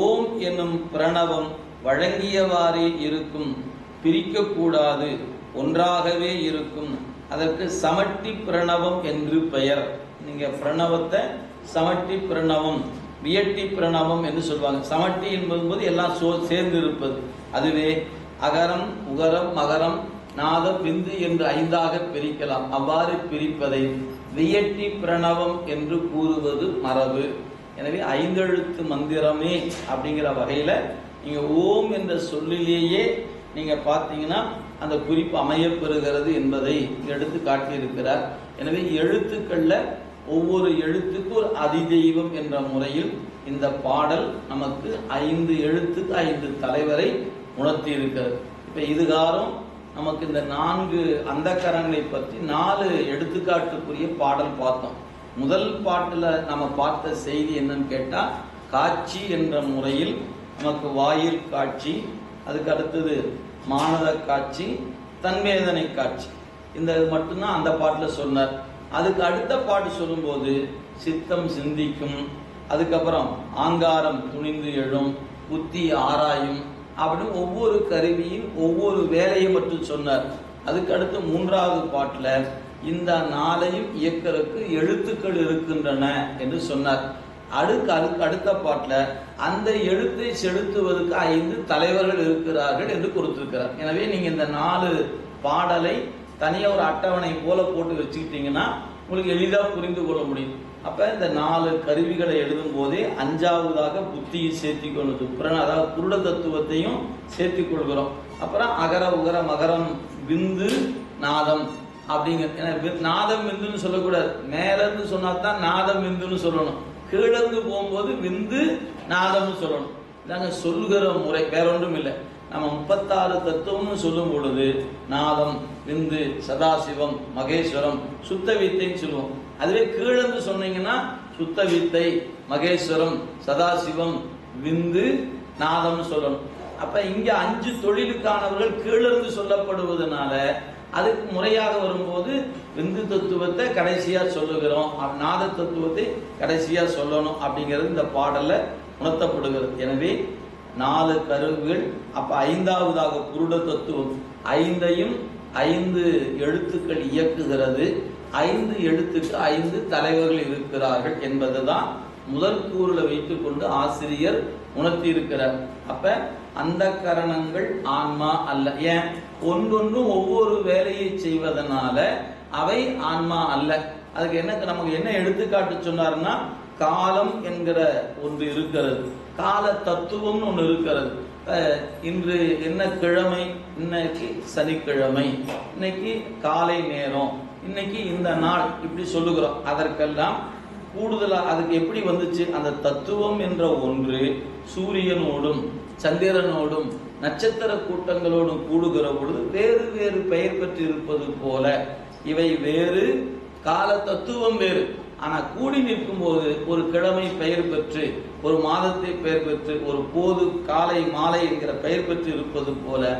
ஓம் என்னும் பிரணவம் வழங்கியவாறே இருக்கும், பிரிக்கக்கூடாது, ஒன்றாகவே இருக்கும். அதற்கு சமட்டி பிரணவம் என்று பெயர். நீங்க பிரணவத்தை சமட்டி பிரணவம், வியட்டி பிரணவம் என்று சொல்வாங்க. சமட்டி என்பது எல்லாம் சேர்ந்து இருப்பது. அதுவே அகரம் உகரம் மகரம் நாத பிந்து என்று 5ஆக பிரிக்கலாம். அவ்வாறு பிரிப்பதை வியட்டி பிரணவம் என்று கூறுவது மரபு. எனவே 5 எழுத்து மந்திரமே அப்படிங்கிற வகையில நீங்க ஓம் என்ற சொல்லிலேயே நீங்க பார்த்தீங்கன்னா அந்த குறிப்பு அமையப்பெறுகிறது என்பதை எடுத்து காட்டியிருக்கிறார். எனவே எழுத்துக்கள்ல ஒவ்வொரு எழுத்துக்கு ஒரு அதிதெய்வம் என்ற முறையில் இந்த பாடல் நமக்கு 5 எழுத்துக்கு 5 தலைவரை உணர்த்தி இருக்கிறது. இப்ப இதுகாரம் நமக்கு இந்த 4 அந்தக்கரங்களை பற்றி 4 எடுத்துக்காட்டுக்குரிய பாடல் பார்த்தோம். முதல் பாட்டுல நம்ம பார்த்த செய்தி என்னன்னு கேட்டா, காட்சி என்ற முறையில் நமக்கு வாயில் காட்சி, அதுக்கு அடுத்தது மானத காட்சி, தன்வேதனை காட்சி, இந்த மட்டும்தான் அந்த பாட்டில் சொன்னார். அதுக்கு அடுத்த பாட்டு சொல்லும்போது சித்தம் சிந்திக்கும், அதுக்கப்புறம் ஆங்காரம் துணிந்து எழும், புத்தி ஆராயும், அப்படின்னு ஒவ்வொரு கருவியும் ஒவ்வொரு வேலையை மட்டும் சொன்னார். அதுக்கு அடுத்து மூன்றாவது பாட்டில் இந்த நாளையும் இயக்கறதுக்கு எழுத்துக்கள் இருக்கின்றன என்று சொன்னார். அதுக்கு அடுத்த பாட்டில் அந்த எழுத்தை செலுத்துவதற்கு 5 தலைவர்கள் இருக்கிறார்கள் என்று கொடுத்திருக்கிறார். எனவே நீங்க இந்த 4 பாடலை தனியாக ஒரு அட்டவணை போல போட்டு வச்சுக்கிட்டீங்கன்னா உங்களுக்கு எளிதாக புரிந்து கொள்ள முடியும். அப்ப இந்த 4 கருவிகளை எழுதும் போதே 5ஆவதாக புத்தியை சேர்த்திக் கொள்வது, அதாவது புருட தத்துவத்தையும் சேர்த்திக் கொள்கிறோம். அப்புறம் அகர உகர மகரம் விந்து நாதம் அப்படிங்கிற, நாதம் விந்துன்னு சொல்லக்கூடாது, மேல இருந்து சொன்னா தான் நாதம் விந்துன்னு சொல்லணும், கீழந்து போகும்போது விந்து நாதம்னு சொல்லணும். இதாங்க சொல்கிற முறை, வேற ஒன்றும் இல்லை. நம்ம 36 தத்துவம்னு சொல்லும் பொழுது நாதம் விந்து சதாசிவம் மகேஸ்வரம் சுத்த வித்தைன்னு சொல்லுவோம். அதுவே கீழந்து சொன்னீங்கன்னா சுத்த வித்தை மகேஸ்வரம் சதாசிவம் விந்து நாதம்னு சொல்லணும். அப்ப இங்க 5 தொழிலுக்கானவர்கள் கீழிருந்து சொல்லப்படுவதனால அதுக்கு முறையாக வரும்போது விந்து தத்துவத்தை கடைசியா சொல்லுகிறோம், நாத தத்துவத்தை கடைசியா சொல்லணும் அப்படிங்கிறது இந்த பாடல்ல உணர்த்தப்படுகிறது. எனவே 4 கருவிகள், அப்ப 5ஆவதாக புருட தத்துவம் 5ஐயும் 5 எழுத்துக்கள் இயக்குகிறது. 5 எழுத்துக்கு 5 தலைவர்கள் இருக்கிறார்கள் என்பதுதான் முதல் கூறுல வைத்துக் கொண்டு ஆசிரியர் உணர்த்தி இருக்கிறார். அப்ப அந்த கரணங்கள் ஆன்மா அல்ல. ஏன்? ஒன்றொன்றும் ஒவ்வொரு வேலையை செய்வதனால அவை ஆன்மா அல்ல. அதுக்கு நமக்கு என்ன எடுத்துக்காட்டு சொன்னார்னா, காலம் என்கிற ஒன்று இருக்கிறது, கால தத்துவம்னு ஒன்று இருக்கிறது. இன்று என்ன கிழமை? இன்னைக்கு சனிக்கிழமை, இன்னைக்கு காலை நேரம், இன்னைக்கு இந்த நாள், இப்படி சொல்லுகிறோம். அதற்கெல்லாம் கூடுதலாக அதுக்கு எப்படி வந்துச்சு? அந்த தத்துவம் என்ற ஒன்று சூரியனோடும் சந்திரனோடும் நட்சத்திர கூட்டங்களோடும் கூடுகிற பொழுது வேறு வேறு பெயர் பெற்று இருப்பது போல இவை வேறு, கால தத்துவம் வேறு. ஆனா கூடி நிற்கும் போது ஒரு கிழமை பெயர் பெற்று, ஒரு மாதத்தை பெயர் பெற்று, ஒரு போது காலை மாலை என்கிற பெயர் பெற்று இருப்பது போல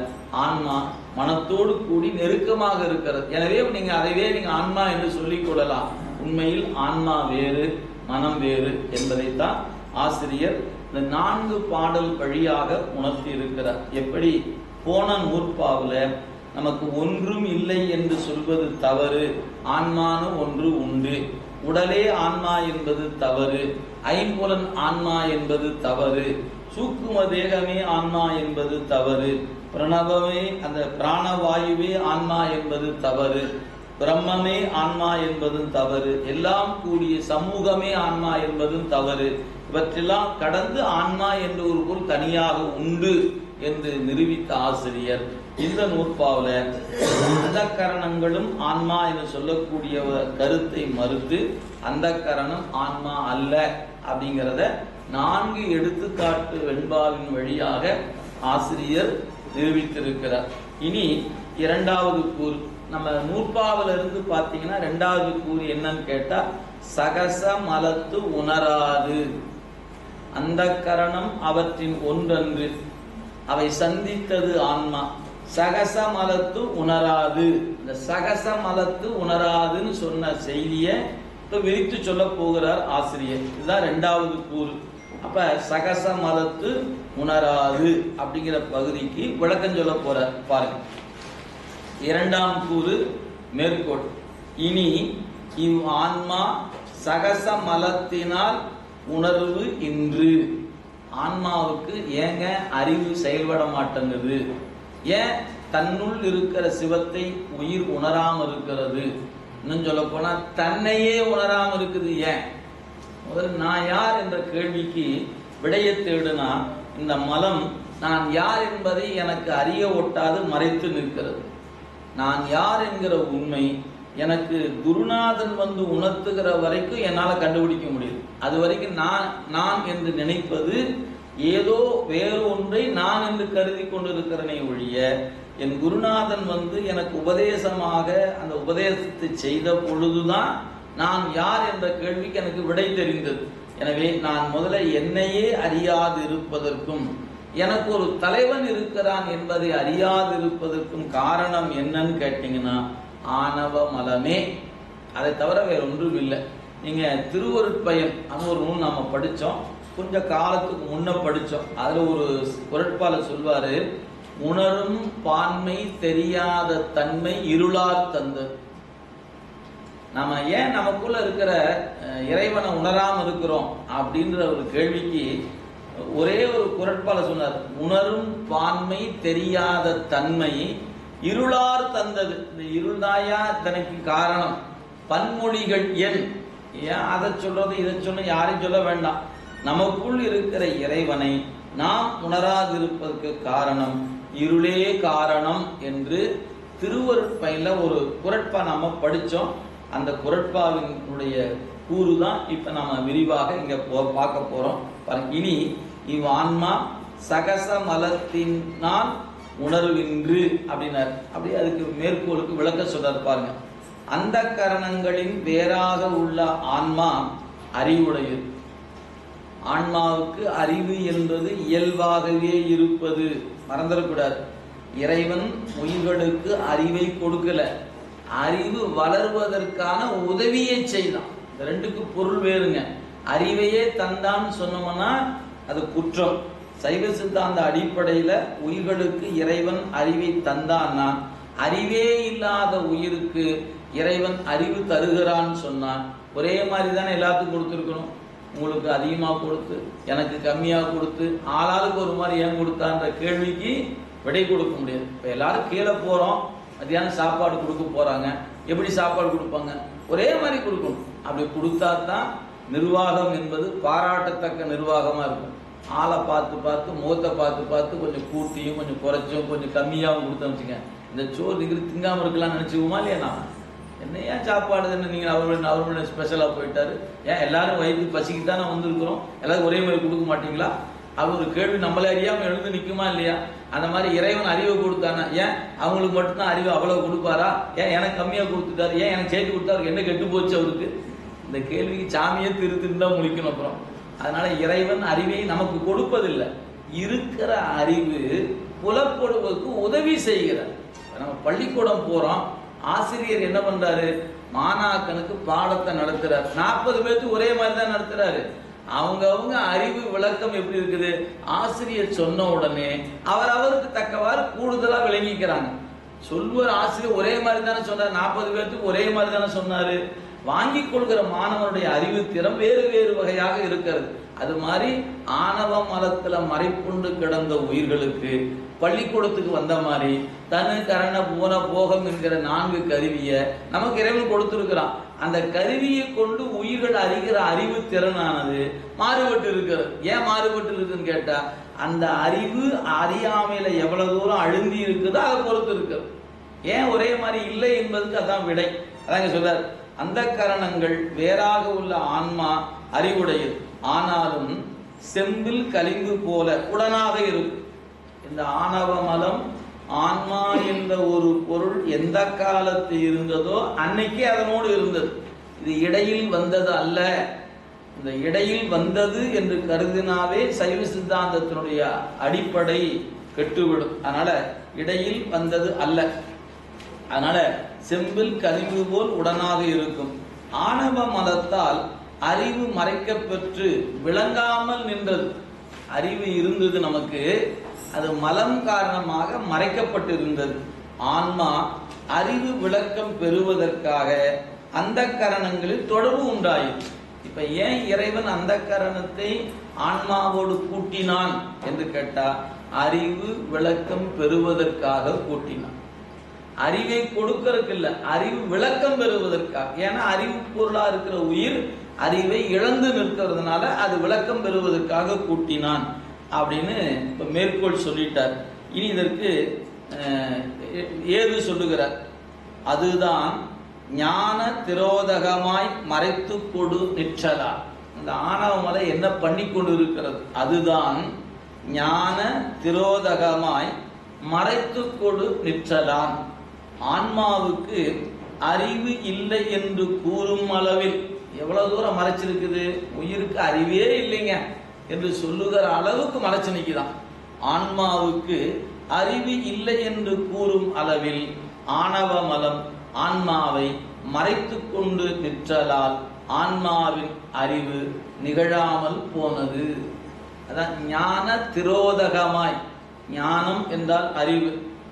ஆன்மா மனத்தோடு கூடி நெருக்கமாக இருக்கிறது. எனவே அதைவே நீங்க ஆன்மா என்று சொல்லிக் கொள்ளலாம். உண்மையில் ஆன்மா வேறு, மனம் வேறு என்பதைத்தான் ஆசிரியர் இந்த 4 பாடல் வழியாக உணர்த்தி இருக்கிறார். எப்படி போன நூற்பாவுல நமக்கு ஒன்றும் இல்லை என்று சொல்வது தவறு, ஆன்மானு ஒன்று உண்டு, உடலே ஆன்மா என்பது தவறு, ஐம்புலன் ஆன்மா என்பது தவறு, சூக்கும தேகமே ஆன்மா என்பது தவறு, பிரணவமே அந்த பிராணவாயுவே ஆன்மா என்பது தவறு, பிரம்மமே ஆன்மா என்பதும் தவறு, எல்லாம் கூடிய சமூகமே ஆன்மா என்பதும் தவறு. இவற்றெல்லாம் கடந்து ஆன்மா என்று ஒரு பொருள் தனியாக உண்டு என்று நிரூபித்த ஆசிரியர் இந்த நூற்பாவில அந்த கரணங்களும் ஆன்மா என்று சொல்லக்கூடிய கருத்தை மறுத்து அந்த கரணம் ஆன்மா அல்ல அப்படிங்கிறத 4 எடுத்துக்காட்டு வெண்பாவின் வழியாக ஆசிரியர் நிரூபித்திருக்கிறார். இனி 2வது கூறு, நம்ம நூற்பாவில இருந்து பார்த்தீங்கன்னா 2வது கூறு என்னன்னு கேட்டா, சகச மலத்து உணராது, அந்த கரணம் அவற்றின் ஒன்றன்று, அவை சந்தித்தது ஆன்மா. சகச மலத்து உணராது, இந்த சகச மலத்து உணராதுன்னு சொன்ன செய்தியை இப்ப விரித்து சொல்ல போகிறார் ஆசிரியர். இதுதான் 2வது கூறு. அப்ப சகச மலத்து உணராது அப்படிங்கிற பகுதிக்கு விளக்கம் சொல்ல போறார். பாருங்க, 2ஆம் கூறு மேற்கோள். இனி இவ் ஆன்மா சகச மலத்தினால் உணர்வு இன்று. ஆன்மாவுக்கு ஏங்க அறிவு செயல்பட மாட்டேங்குது? ஏன் தன்னுள் இருக்கிற சிவத்தை உயிர் உணராம இருக்கிறது? இன்னும் சொல்ல போனா தன்னையே உணராம இருக்குது. ஏன்? முதல்ல நான் யார் என்ற கேள்விக்கு விடையை தேடுனா, இந்த மலம் நான் யார் என்பதை எனக்கு அறிய ஒட்டாது மறைத்து நிற்கிறது. நான் யார் என்கிற உண்மை எனக்கு குருநாதன் வந்து உணர்த்துகிற வரைக்கும் என்னால் கண்டுபிடிக்க முடியுது. அது வரைக்கும் நான் என்று நினைப்பது ஏதோ வேறு ஒன்றை நான் என்று கருதி கொண்டிருக்கிறனே ஒழிய, என் குருநாதன் வந்து எனக்கு உபதேசமாக அந்த உபதேசத்தை செய்த பொழுதுதான் நான் யார் என்ற கேள்விக்கு எனக்கு விடை தெரிந்தது. எனவே நான் முதல்ல என்னையே அறியாது இருப்பதற்கும் எனக்கு ஒரு தலைவன் இருக்கிறான் என்பதை அறியாது இருப்பதற்கும் காரணம் என்னன்னு கேட்டீங்கன்னா ஆணவ மலமே. அதை தவிர வேற ஒன்றும் இல்லை. நீங்க திருவருட்பயன் அது ஒரு நூல் நாம படிச்சோம், கொஞ்ச காலத்துக்கு முன்ன படிச்சோம். அதுல ஒரு குறட்பால சொல்வாரு, உணரும் பான்மை தெரியாத தன்மை இருளார் தந்தது. நம்ம ஏன் நமக்குள்ள இருக்கிற இறைவனை உணராம இருக்கிறோம் அப்படின்ற ஒரு கேள்விக்கு ஒரே ஒரு குறட்பால சொன்னார், உணரும் பான்மை தெரியாத தன்மை இருளார் தந்தது. இந்த இருள்தாயா தனக்கு காரணம். பன்மொழிகள் எண் ஏன் அதை சொல்றது இதை சொல்ல யாரையும் சொல்ல வேண்டாம். நமக்குள் இருக்கிற இறைவனை நாம் உணராதிருப்பதற்கு காரணம் இருளே காரணம் என்று திருவருட்பயன்ல ஒரு குறட்பா நாம படிச்சோம். அந்த குறட்பாவினுடைய கூறு தான் இப்ப நாம விரிவாக இங்க பார்க்க போறோம். இனி இவ் ஆன்மா சகச மலத்தினால் உணர்வின்று அப்படின்னார். அப்படி அதுக்கு மேற்கோளுக்கு விளக்க சொல்றாரு பாருங்க. அந்த கரணங்களின் வேறாக உள்ள ஆன்மா அறிவுடையது. ஆன்மாவுக்கு அறிவு என்பது இயல்பாகவே இருப்பது மறந்துடக்கூடாது. இறைவன் உயிர்களுக்கு அறிவை கொடுக்கல, அறிவு வளர்வதற்கான உதவியை செய்தான். இந்த ரெண்டுக்கு பொருள் வேறுங்க. அறிவையே தந்தான்னு சொன்னோம்னா அது குற்றம். சைவ சித்தாந்த அடிப்படையில உயிர்களுக்கு இறைவன் அறிவை தந்தான்னா, அறிவே இல்லாத உயிருக்கு இறைவன் அறிவு தருகிறான்னு சொன்னான். ஒரே மாதிரி தானே எல்லாத்துக்கும் கொடுத்துருக்கணும். உங்களுக்கு அதிகமாக கொடுத்து எனக்கு கம்மியாக கொடுத்து ஆளாளுக்கு ஒரு மாதிரி ஏன் கொடுத்தான்ற கேள்விக்கு விடை கொடுக்க முடியாது. இப்போ எல்லாரும் கீழே போகிறோம், மத்தியானம் சாப்பாடு கொடுக்க போகிறாங்க. எப்படி சாப்பாடு கொடுப்பாங்க? ஒரே மாதிரி கொடுக்கணும். அப்படி கொடுத்தா தான் நிர்வாகம் என்பது பாராட்டத்தக்க நிர்வாகமாக இருக்கும். ஆளை பார்த்து பார்த்து முகத்தை பார்த்து பார்த்து கொஞ்சம் கூட்டியும் கொஞ்சம் குறைச்சும் கொஞ்சம் கம்மியாகவும் கொடுத்தோம்ச்சுங்க, இந்த சோறு நீங்கள் திங்காமல் இருக்கலாம்னு நினச்சிக்குமா இல்லையா? நான் என்ன ஏன் சாப்பாடு என்ன நீங்கள் அவரோட ஸ்பெஷலாக போயிட்டாரு, ஏன் எல்லாரும் வயிற்று பசிக்கு தானே வந்திருக்கிறோம், எல்லாரும் ஒரே மாதிரி கொடுக்க மாட்டீங்களா? அது ஒரு கேள்வி நம்மளே அறியாமல் எழுந்து நிற்குமா இல்லையா? அந்த மாதிரி இறைவன் அறிவை கொடுத்தானா, ஏன் அவங்களுக்கு மட்டும்தான் அறிவு அவ்வளவு கொடுப்பாரா? ஏன் எனக்கு கம்மியாக கொடுத்துட்டாரு, ஏன் எனக்கு சேர்த்து கொடுத்தாரு, என்ன கெட்டு போச்சு அவருக்கு? இந்த கேள்விக்கு சாமியே திருத்தின்னு தான் முழிக்கணும். அப்புறம் அதனால இறைவன் அறிவை நமக்கு கொடுப்பதில்லை, இருக்கிற அறிவு புலப்படுவதற்கு உதவி செய்கிறார். நம்ம பள்ளிக்கூடம் போறோம், ஆசிரியர் என்ன பண்றாரு? மாணாக்கனுக்கு பாடத்தை நடத்துறாரு. 40 பேருக்கு ஒரே மாதிரி தான் நடத்துறாரு. அவங்க அறிவு விளக்கம் எப்படி இருக்குது? ஆசிரியர் சொன்ன உடனே அவருக்கு தக்கவாறு கூடுதலா விளங்கிக்கிறாங்க. சொல்வர் ஆசிரியர் ஒரே மாதிரி தானே சொன்னார், 40 பேருக்கு ஒரே மாதிரி தானே சொன்னாரு. வாங்கி கொள்கிற மாணவனுடைய அறிவு திறம் வேறு வேறு வகையாக இருக்கிறது. அது மாதிரி ஆணவ மலத்துல மறைப்புண்டு கிடந்த உயிர்களுக்கு பள்ளிக்கூடத்துக்கு வந்த மாதிரி தனு கரண பூன போகம் என்கிற 4 கருவியை நமக்கு இறைவன் கொடுத்திருக்கிறான். அந்த கருவியை கொண்டு உயிர்கள் அறிகிற அறிவு திறனானது மாறுபட்டு இருக்கிறது. ஏன் மாறுபட்டு இருக்குன்னு கேட்டா, அந்த அறிவு அறியாமையில எவ்வளவு தூரம் அழுந்தி இருக்குதோ அதை பொறுத்து இருக்கிறது. ஏன் ஒரே மாதிரி இல்லை என்பதுக்கு அதான் விடை. அதாங்க சொல்றாரு, அந்த கரணங்கள் வேறாக உள்ள ஆன்மா அறிவுடையது, ஆனாலும் செம்பில் கலிங்கு போல உடனாக இருக்கு. இந்த ஆணவ மலம் ஆன்மா என்ற ஒரு பொருள் எந்த காலத்து இருந்ததோ அன்னைக்கே அதனோடு இருந்தது. இது இடையில் வந்தது அல்ல. இந்த இடையில் வந்தது என்று கருதினாவே சைவ சித்தாந்தத்தினுடைய அடிப்படை கெட்டுவிடும். அதனால இடையில் வந்தது அல்ல. அதனால செம்பில் கலிங்கு போல் உடனாக இருக்கும். ஆணவ மலத்தால் அறிவு மறைக்கப்பெற்று விளங்காமல் நின்றது. அறிவு இருந்தது நமக்கு, அது மலம் காரணமாக மறைக்கப்பட்டு இருந்தது. ஆன்மா அறிவு விளக்கம் பெறுவதற்காக அந்த கரணங்களில் தொடர்பு உண்டாயிற்று. இப்ப ஏன் இறைவன் அந்த கரணத்தை ஆன்மாவோடு கூட்டினான் என்று கேட்டா, அறிவு விளக்கம் பெறுவதற்காக கூட்டினான். அறிவை கொடுக்கறதுக்கு இல்ல, அறிவு விளக்கம் பெறுவதற்காக. ஏன்னா அறிவு பொருளா இருக்கிற உயிர் அறிவை இழந்து நிற்கிறதுனால அது விளக்கம் பெறுவதற்காக கூட்டினான் அப்படின்னு இப்ப மேற்கோள் சொல்லிட்டார். இனி இதற்கு ஏது சொல்லுகிறார், அதுதான் ஞான திரோதகமாய் மறைத்து கொடு நிற்றலா. இந்த ஆணவ மலை என்ன பண்ணி கொண்டு இருக்கிறது? அதுதான் ஞான திரோதகமாய் மறைத்து கொடு நிற்றலான். ஆன்மாவுக்கு அறிவு இல்லை என்று கூறும் அளவில் எவ்வளவு தூரம் மறைச்சிருக்குது, உயிருக்கு அறிவே இல்லைங்க என்று சொல்லுகிற அளவுக்கு மறைச்சு நிற்கிறான். ஆன்மாவுக்கு அறிவு இல்லை என்று கூறும் அளவில் ஆணவ மலம் ஆன்மாவை மறைத்து கொண்டு நிற்றலால் ஆன்மாவின் அறிவு நிகழாமல் போனது. அதான் ஞான திரோதகமாய், ஞானம் என்றால் அறிவு,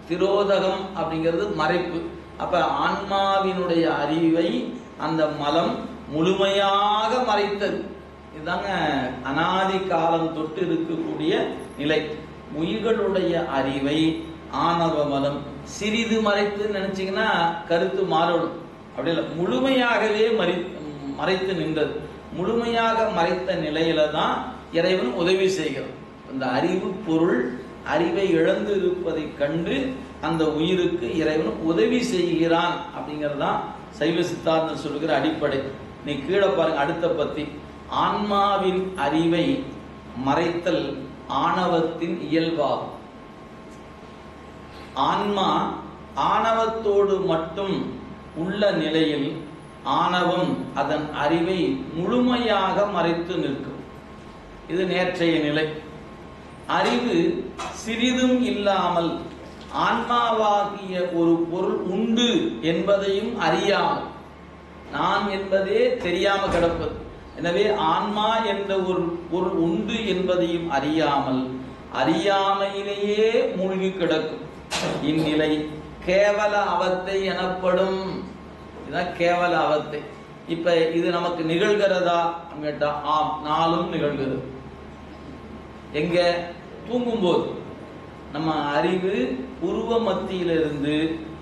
திரோதகம் அப்படிங்கிறது மறைப்பு. அப்ப ஆன்மாவினுடைய அறிவை அந்த மலம் முழுமையாக மறைத்தது. இதுதாங்க அனாதி காலம் தொட்டு இருக்கக்கூடிய நிலை. உயிர்களுடைய அறிவை ஆணவ மலம் சிறிது மறைத்து நினைச்சீங்கன்னா கருத்து மாறணும். அப்படி இல்லை, முழுமையாகவே மறைத்து நின்றது. முழுமையாக மறைத்த நிலையில தான் இறைவன் உதவி செய்கிறான். அந்த அறிவு பொருள் அறிவை இழந்து இருப்பதை கண்டு அந்த உயிருக்கு இறைவன் உதவி செய்கிறான். அப்படிங்கிறதான் சைவ சித்தாந்தம் சொல்லுகிற அடிப்படை. நீ கீழே பாருங்க, அடுத்த பத்தி. ஆன்மாவின் அறிவை மறைத்தல் ஆணவத்தின் இயல்பாகும். ஆன்மா ஆணவத்தோடு மட்டும் உள்ள நிலையில் ஆணவம் அதன் அறிவை முழுமையாக மறைத்து நிற்கும். இது நேற்றைய நிலை. அறிவு சிறிதும் இல்லாமல் ஆன்மாவாகிய ஒரு பொருள் உண்டு என்பதையும் அறியாமல், நான் என்பதே தெரியாம கிடப்பது. எனவே ஆன்மா என்ற ஒரு பொருள் உண்டு என்பதையும் அறியாமல் அறியாமையிலேயே மூழ்கி கிடக்கும். இந்நிலை கேவல அவத்தை எனப்படும். இதுதான் கேவல அவத்தை. இப்ப இது நமக்கு நிகழ்கிறதா கேட்டா ஆம், நாளும் நிகழ்கிறது. எங்க? தூங்கும்போது நம்ம அறிவு உருவ மத்தியிலிருந்து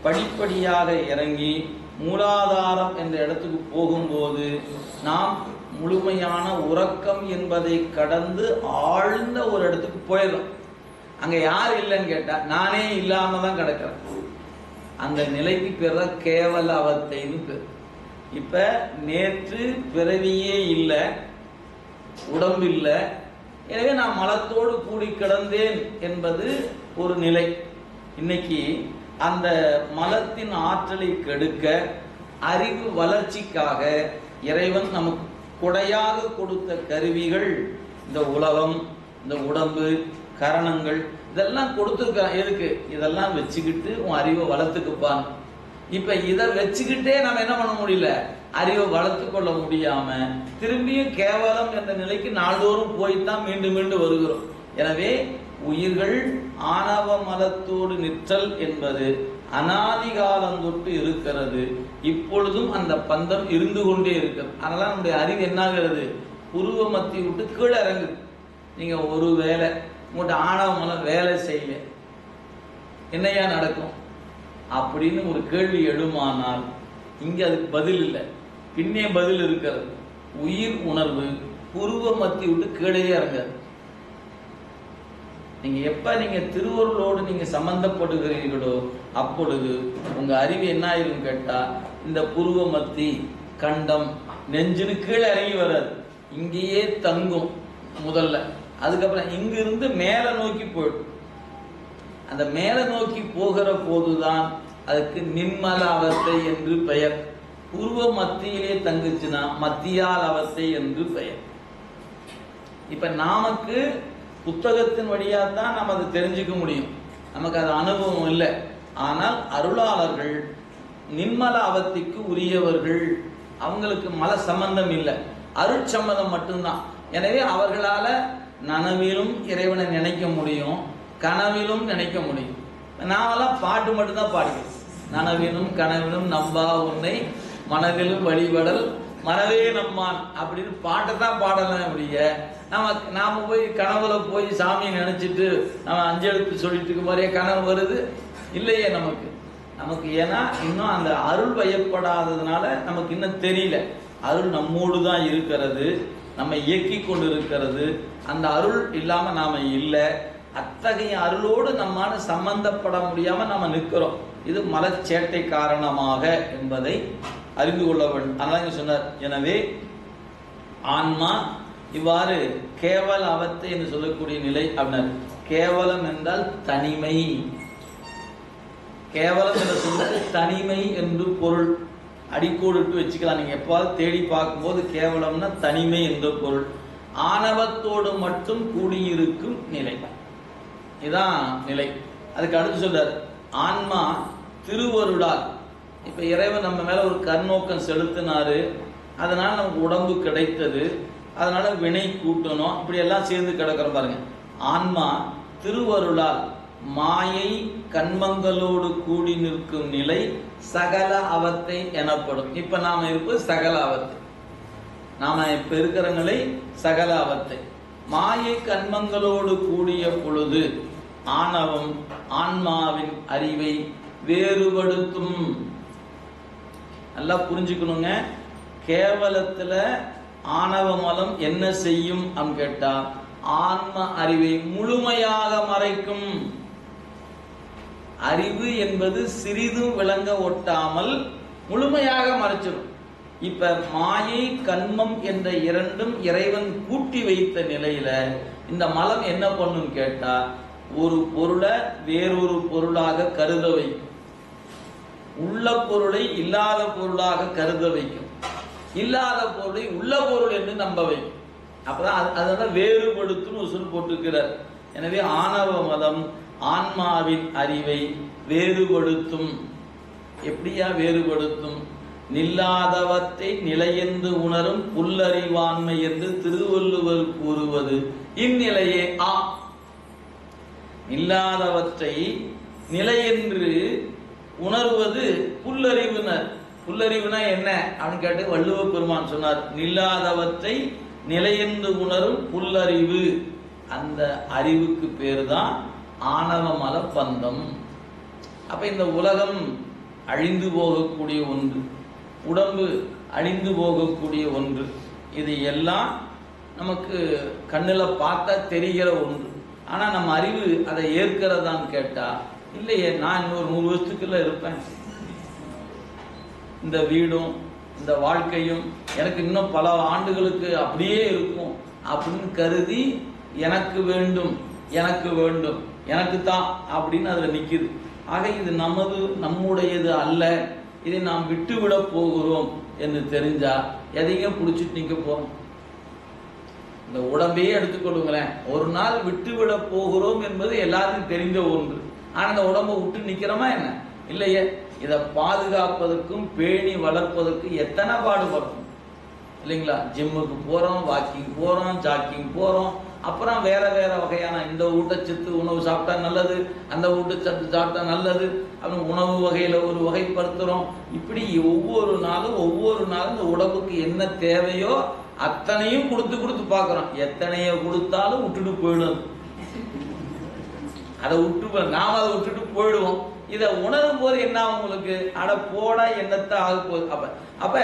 படிப்படியாக இறங்கி மூலாதாரம் என்ற இடத்துக்கு போகும்போது நாம் முழுமையான உறக்கம் என்பதை கடந்து ஆழ்ந்த ஒரு இடத்துக்கு போயிடும். அங்க யார் இல்லைன்னு கேட்டா நானே இல்லாம தான் கிடக்கிறேன். அந்த நிலைக்கு பேர் தான் கேவல அவத்தைன்னு பேர். இப்ப நேற்று பிறவியே இல்லை, உடம்பு இல்லை, எனவே நான் மலத்தோடு கூடி கிடந்தேன் என்பது ஒரு நிலை. இன்னைக்கு அந்த மலத்தின் ஆற்றலை கெடுக்க அறிவு வளர்ச்சிக்காக இறைவன் நமக்கு கொடையாக கொடுத்த கருவிகள் இந்த உலகம், இந்த உடம்பு, கரணங்கள் இதெல்லாம் கொடுத்துருக்கான். எதுக்கு? இதெல்லாம் வச்சுக்கிட்டு உன் அறிவை வளர்த்துக்குப்பான். இப்ப இதை வச்சுக்கிட்டே நம்ம என்ன பண்ண முடியல, அறிவை வளர்த்து கொள்ள முடியாம திரும்பியும் கேவலம் என்ற நிலைக்கு நாள்தோறும் போய்தான் மீண்டும் மீண்டும் வருகிறோம். எனவே உயிர்கள் ஆணவ மலத்தோடு நிற்றல் என்பது அனாதி காலம் தொட்டு இருக்கிறது. இப்பொழுதும் அந்த பந்தம் இருந்து கொண்டே இருக்கிறது. அதனால நம்முடைய அறிவு என்னாகிறது, உருவ மத்தி விட்டு கீழே இறங்குது. நீங்க ஒரு வேலை உங்கள்கிட்ட ஆணவ மலம் வேலை செய்யல, என்னையா நடக்கும் அப்படின்னு ஒரு கேள்வி எழுமானால் இங்க அதுக்கு பதில் இல்லை, பின்னே பதில் இருக்கிறது. உயிர் உணர்வு உருவ மத்தி விட்டு கீழே இறங்காது. நீங்க எப்ப நீங்க திருவருளோடு நீங்க சம்பந்தப்படுகிறீர்களோ அப்பொழுது உங்க அறிவு என்ன ஆயிரும் கேட்டா, இந்த புருவ மத்தி, கண்டம், நெஞ்சுன்னு கீழே இறங்கி வராது, இங்கேயே தங்கும் முதல்ல. அதுக்கப்புறம் இங்கிருந்து மேல நோக்கி போயிடும். அந்த மேல நோக்கி போகிற போதுதான் அதுக்கு நிம்மல அவஸ்தை என்று பெயர். பூர்வ மத்தியிலே தங்குச்சுன்னா மத்தியால் அவஸ்தை என்று பெயர். இப்ப நமக்கு புத்தகத்தின் வழியா தான் நம்ம அதை தெரிஞ்சுக்க முடியும், நமக்கு அது அனுபவம் இல்லை. ஆனால் அருளாளர்கள் நிம்மல அவஸ்தைக்கு உரியவர்கள், அவங்களுக்கு மல சம்பந்தம் இல்லை, அருட்சம்பந்தம் மட்டும்தான். எனவே அவர்களால நனவிலும் இறைவனை நினைக்க முடியும், கனவிலும் நினைக்க முடியும். நாமெல்லாம் பாட்டு மட்டும்தான் பாடுகிறோம். நனவிலும் கனவிலும் நம்பா உன்னை மனதிலும் வழிபடல் மனவே நம்மான் அப்படின்னு பாட்டை தான் பாடலாம். அப்படிய நாம போய் கனவுல போய் சாமியை நினைச்சிட்டு நம்ம அஞ்செழுத்து சொல்லிட்டு இருக்க மாதிரியே கனவு வருது இல்லையே நமக்கு. ஏன்னா இன்னும் அந்த அருள் வயப்படாததுனால நமக்கு இன்னும் தெரியல. அருள் நம்மோடு தான் இருக்கிறது, நம்ம இயக்கி கொண்டு இருக்கிறது. அந்த அருள் இல்லாம நாம இல்லை. அத்தகைய அருளோடு நம்மால சம்பந்தப்பட முடியாம நாம நிற்கிறோம். இது மலச்சேட்டை காரணமாக என்பதை அறிந்து கொள்ள வேண்டும். அதனால சொன்னார், எனவே ஆன்மா இவ்வாறு கேவல அவத்தை என்று சொல்லக்கூடிய நிலை அப்படின்னார். கேவலம் என்றால் தனிமை, கேவலம் என்ற சொல்லுக்கு தனிமை என்று பொருள். அடிக்கோடிட்டு வச்சுக்கலாம். நீங்க எப்பாவது தேடி பார்க்கும்போது கேவலம்னா தனிமை என்ற பொருள். ஆணவத்தோடு மட்டும் கூடியிருக்கும் நிலை, இதான் நிலை. அதுக்கு அடுத்து சொல்றார் ஆன்மா திருவருளால். இப்ப இறைவன் நம்ம மேல ஒரு கண்ணோக்கம் செலுத்தினாரு, அதனால நமக்கு உடம்பு கிடைத்தது, அதனால வினை கூட்டணும், இப்படி எல்லாம் சேர்ந்து கிடக்கிற பாருங்க. ஆன்மா திருவருளால் மாயை கண்மங்களோடு கூடி நிற்கும் நிலை சகல அவத்தை எனப்படும். இப்ப நாம இருப்பது சகல அவத்தை, நாம இப்ப இருக்கிற நிலை சகல அவத்தை. மாயை கண்மங்களோடு கூடிய பொழுது ஆணவம் ஆன்மாவின் அறிவை வேறுபடுத்தும். நல்லா புரிஞ்சுக்கணுங்க. கேவலத்துல ஆணவ மலம் என்ன செய்யும் அப்படின்னு கேட்டா ஆன்ம அறிவை முழுமையாக மறைக்கும். அறிவு என்பது சிறிதும் விளங்க ஒட்டாமல் முழுமையாக மறைச்சிடும். இப்ப மாயை கண்மம் என்ற இரண்டும் இறைவன் கூட்டி வைத்த நிலையில இந்த மலம் என்ன பண்ணும் கேட்டா ஒரு பொருளை வேறொரு பொருளாக கருத வைக்கும், உள்ள பொருளை இல்லாத பொருளாக கருத வைக்கும், இல்லாத பொருளை உள்ள பொருள் என்று நம்ப வைக்கும். அப்பதான் அதனால வேறுபடுத்தும் ஒரு சொல் போட்டிருக்கிறார். எனவே ஆணவ மதம் ஆன்மாவின் அறிவை வேறுபடுத்தும். எப்படியா வேறுபடுத்தும்? நில்லாதவற்றை நிலையென்று உணரும் புல்லறிவாண்மை என்று திருவள்ளுவர் கூறுவது இந்நிலையே ஆ. இல்லாதவற்றை நிலையென்று உணர்வது புல்லறிவினர். புல்லறிவுனா என்ன அப்படின்னு கேட்டு வள்ளுவ பெருமான் சொன்னார், நில்லாதவற்றை நிலையென்று உணரும் புல்லறிவு. அந்த அறிவுக்கு பேரு தான் ஆணவ மல பந்தம். அப்ப இந்த உலகம் அழிந்து போகக்கூடிய ஒன்று, உடம்பு அழிந்து போகக்கூடிய ஒன்று, இது எல்லாம் நமக்கு கண்ணில் பார்த்தா தெரிகிற ஒன்று. ஆனா நம்ம அறிவு அதை ஏற்கிறதான்னு கேட்டா இல்லையே. நான் இன்னொரு 100 வருஷத்துக்குள்ள இருப்பேன், இந்த வீடும் இந்த வாழ்க்கையும் எனக்கு இன்னும் பல ஆண்டுகளுக்கு அப்படியே இருக்கும் அப்படின்னு கருதி எனக்கு வேண்டும் எனக்கு வேண்டும் எனக்கு தான் அப்படின்னு அதுல நிக்குது. ஆக இது நம்முடையது அல்ல, இதை நாம் விட்டுவிட போகிறோம் என்று தெரிஞ்சா எதையும் பிடிச்சிட்டு நிக்க போறோம். இந்த உடம்பையே எடுத்துக்கொள்ளுங்களேன், ஒரு நாள் விட்டுவிட போகிறோம் என்பது எல்லாருக்கும் தெரிந்த ஒன்று. ஆனா இந்த உடம்பை விட்டு நிக்கிறோமா என்ன? இல்லையே. இதை பாதுகாப்பதற்கும் பேணி வளர்ப்பதற்கு எத்தனை பாடுபடும் இல்லைங்களா? ஜிம்முக்கு போறோம், வாக்கிங் போறோம், ஜாக்கிங் போறோம், அப்புறம் வேற வேற வகையான இந்த ஊட்டச்சத்து உணவு சாப்பிட்டா நல்லது, அந்த ஊட்டச்சத்து சாப்பிட்டா நல்லது, அப்புறம் உணவு வகையில ஒரு வகைப்படுத்துறோம். இப்படி ஒவ்வொரு நாளும் இந்த உடம்புக்கு என்ன தேவையோ அத்தனையும் கொடுத்து பார்க்கிறோம். எத்தனையோ கொடுத்தாலும் விட்டுட்டு போயிடும். அதை விட்டுட்டு போயிடுவோம். இதை உணரும் போது என்ன உங்களுக்கு அட போட எண்ணத்தை ஆக போகுது. அப்ப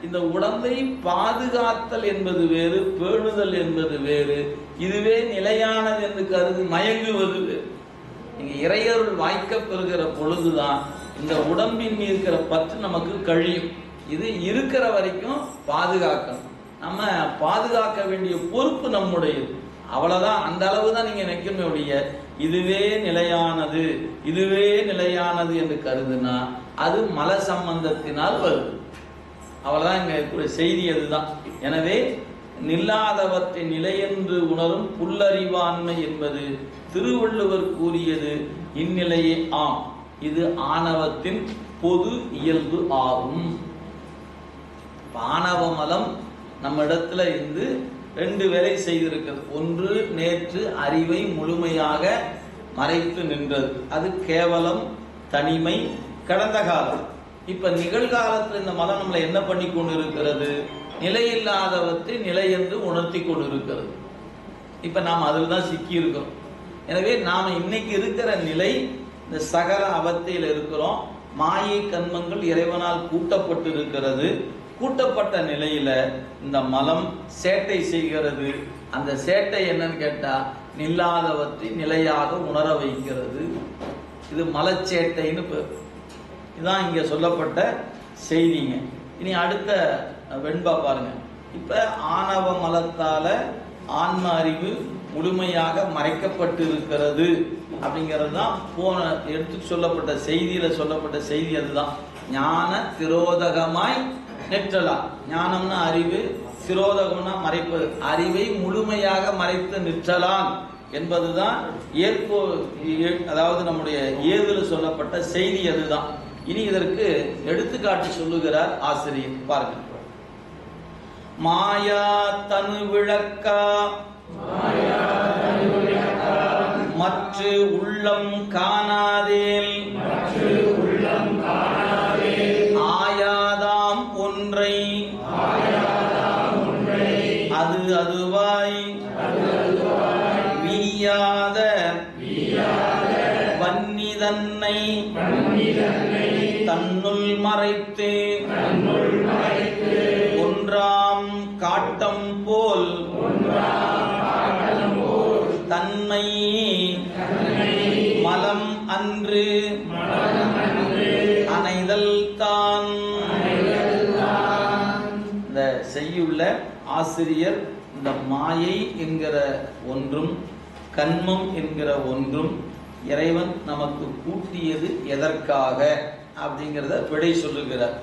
இந்த உடம்பை பாதுகாத்தல் என்பது வேறு, பேணுதல் என்பது வேறு. இதுவே நிலையானது என்று கருதி மயங்குவது வேறு. நீங்க இறையருள் வாய்க்க பெறுகிற பொழுதுதான் இந்த உடம்பின் இருக்கிற பற்று நமக்கு கழியும். இது இருக்கிற வரைக்கும் பாதுகாக்கணும். நம்ம பாதுகாக்க வேண்டிய பொறுப்பு நம்முடையது. அவ்வளவுதான். அந்த அளவு தான் நீங்க நினைக்கணும் ஒழிய இதுவே நிலையானது என்று கருதுனா அது மல சம்பந்தத்தினால் வருது. அவ்வளவுதான் இங்க இருக்கிற செய்தி, அதுதான். எனவே நில்லாதவற்றை நிலையென்று உணரும் புல்லறிவாண்மை என்பது திருவள்ளுவர் கூறியது இந்நிலையே ஆம். இது ஆணவத்தின் பொது இயல்பு ஆகும். ஆணவ மலம் நம்ம இடத்துல இருந்து 2 வேலை செய்திருக்கிறது. ஒன்று, நேற்று அறிவை முழுமையாக மறைத்து நின்றது, அது கேவலம், தனிமை, கடந்த காலம். இப்ப நிகழ்காலத்தில் இந்த மலம் நம்மளை என்ன பண்ணி கொண்டு இருக்கிறது? நிலையில்லாதவற்றை நிலை என்று உணர்த்தி கொண்டு இருக்கிறது. இப்ப நாம் அதில் தான் சிக்கி இருக்கிறோம். எனவே நாம இன்னைக்கு இருக்கிற நிலை இந்த சகல அவத்தையில் இருக்கிறோம். மாயை கண்மங்கள் இறைவனால் கூட்டப்பட்டு இருக்கிறது. கூட்டப்பட்ட நிலையில இந்த மலம் சேட்டை செய்கிறது. அந்த சேட்டை என்னன்னு கேட்டா நில்லாதவற்றை நிலையாக உணர வைக்கிறது. இது மலச்சேட்டைன்னு பேர். இதுதான் இங்க சொல்லப்பட்ட செய்திங்க. இனி அடுத்த வெண்பா பாருங்க. இப்ப ஆணவ மலத்தால ஆன்ம அறிவு முழுமையாக மறைக்கப்பட்டு இருக்கிறது அப்படிங்கிறது தான் போன எடுத்து சொல்லப்பட்ட செய்தியில சொல்லப்பட்ட செய்தி. அதுதான் ஞான திரோதகமாய் நிற்றலாம். ஞானம்னா அறிவு, திரோதகம்னா மறைப்பது. அறிவை முழுமையாக மறைத்து நிற்றலாம் என்பதுதான் அதாவது நம்முடைய ஏதுல சொல்லப்பட்ட செய்தி. அதுதான். இனி இதற்கு எடுத்துக்காட்டு சொல்லுகிறார் ஆசிரியர். பாருங்கள். மாயா தனு விளக்கா மற்று உள்ளம் காணாதேல் ஆயாதாம் ஒன்றை அது அதுவாய் வீயாத வன்னிதன்னை தன்னுள் மறைத்து ஒன்றாம் காட்டம் போல் தன்மை மலம் அன்று அணைதல் தான். இந்த செய்யுள்ள ஆசிரியர் இந்த மாயை என்கிற ஒன்றும் கண்மம் என்கிற ஒன்றும் இறைவன் நமக்கு கூட்டியது எதற்காக அப்படிங்கிறத விடை சொல்லுகிறார்.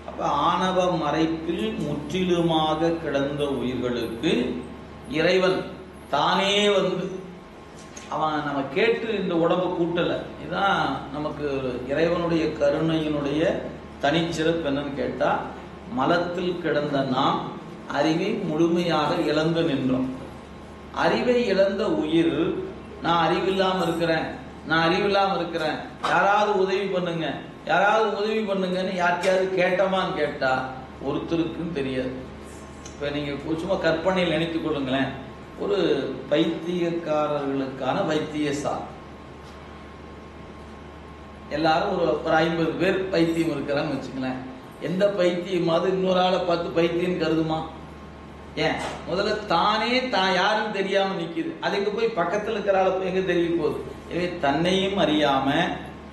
அப்ப ஆணவ மறைப்பில் முற்றிலுமாக கிடந்த உயிர்களுக்கு இறைவன் தானே வந்து அவன் நம்ம கேட்டு இந்த உடம்பை கூட்டல. இதுதான் நமக்கு இறைவனுடைய கருணையினுடைய தனிச்சிறப்பு. என்னன்னு கேட்டா, மலத்தில் கிடந்த நாம் அறிவை முழுமையாக இழந்து நின்றோம். அறிவை இழந்த உயிர் நான் அறிவில்லாம இருக்கிறேன், நான் அறிவில்லாம இருக்கிறேன், யாராவது உதவி பண்ணுங்க, யாராவது உதவி பண்ணுங்கன்னு யாருக்கையாவது கேட்டோமான்னு கேட்டா ஒருத்தருக்கும் தெரியாது. இப்ப நீங்க சும்மா கற்பனையில் நினைத்துக் கொள்ளுங்களேன். ஒரு பைத்தியக்காரர்களுக்கான வைத்தியசாலை, எல்லாரும் ஒரு 50 பேர் பைத்தியம் இருக்கிறான்னு வச்சுங்களேன். எந்த பைத்தியமாவது இன்னொரு ஆளை பார்த்து பைத்தியம் கருதுமா? ஏன்? முதல்ல தானே தான் யாருன்னு தெரியாம நிக்குது. அதுக்கு போய் பக்கத்தில் இருக்கிற ஆளை எங்க தெரிய போகுது? எனவே தன்னையும் அறியாம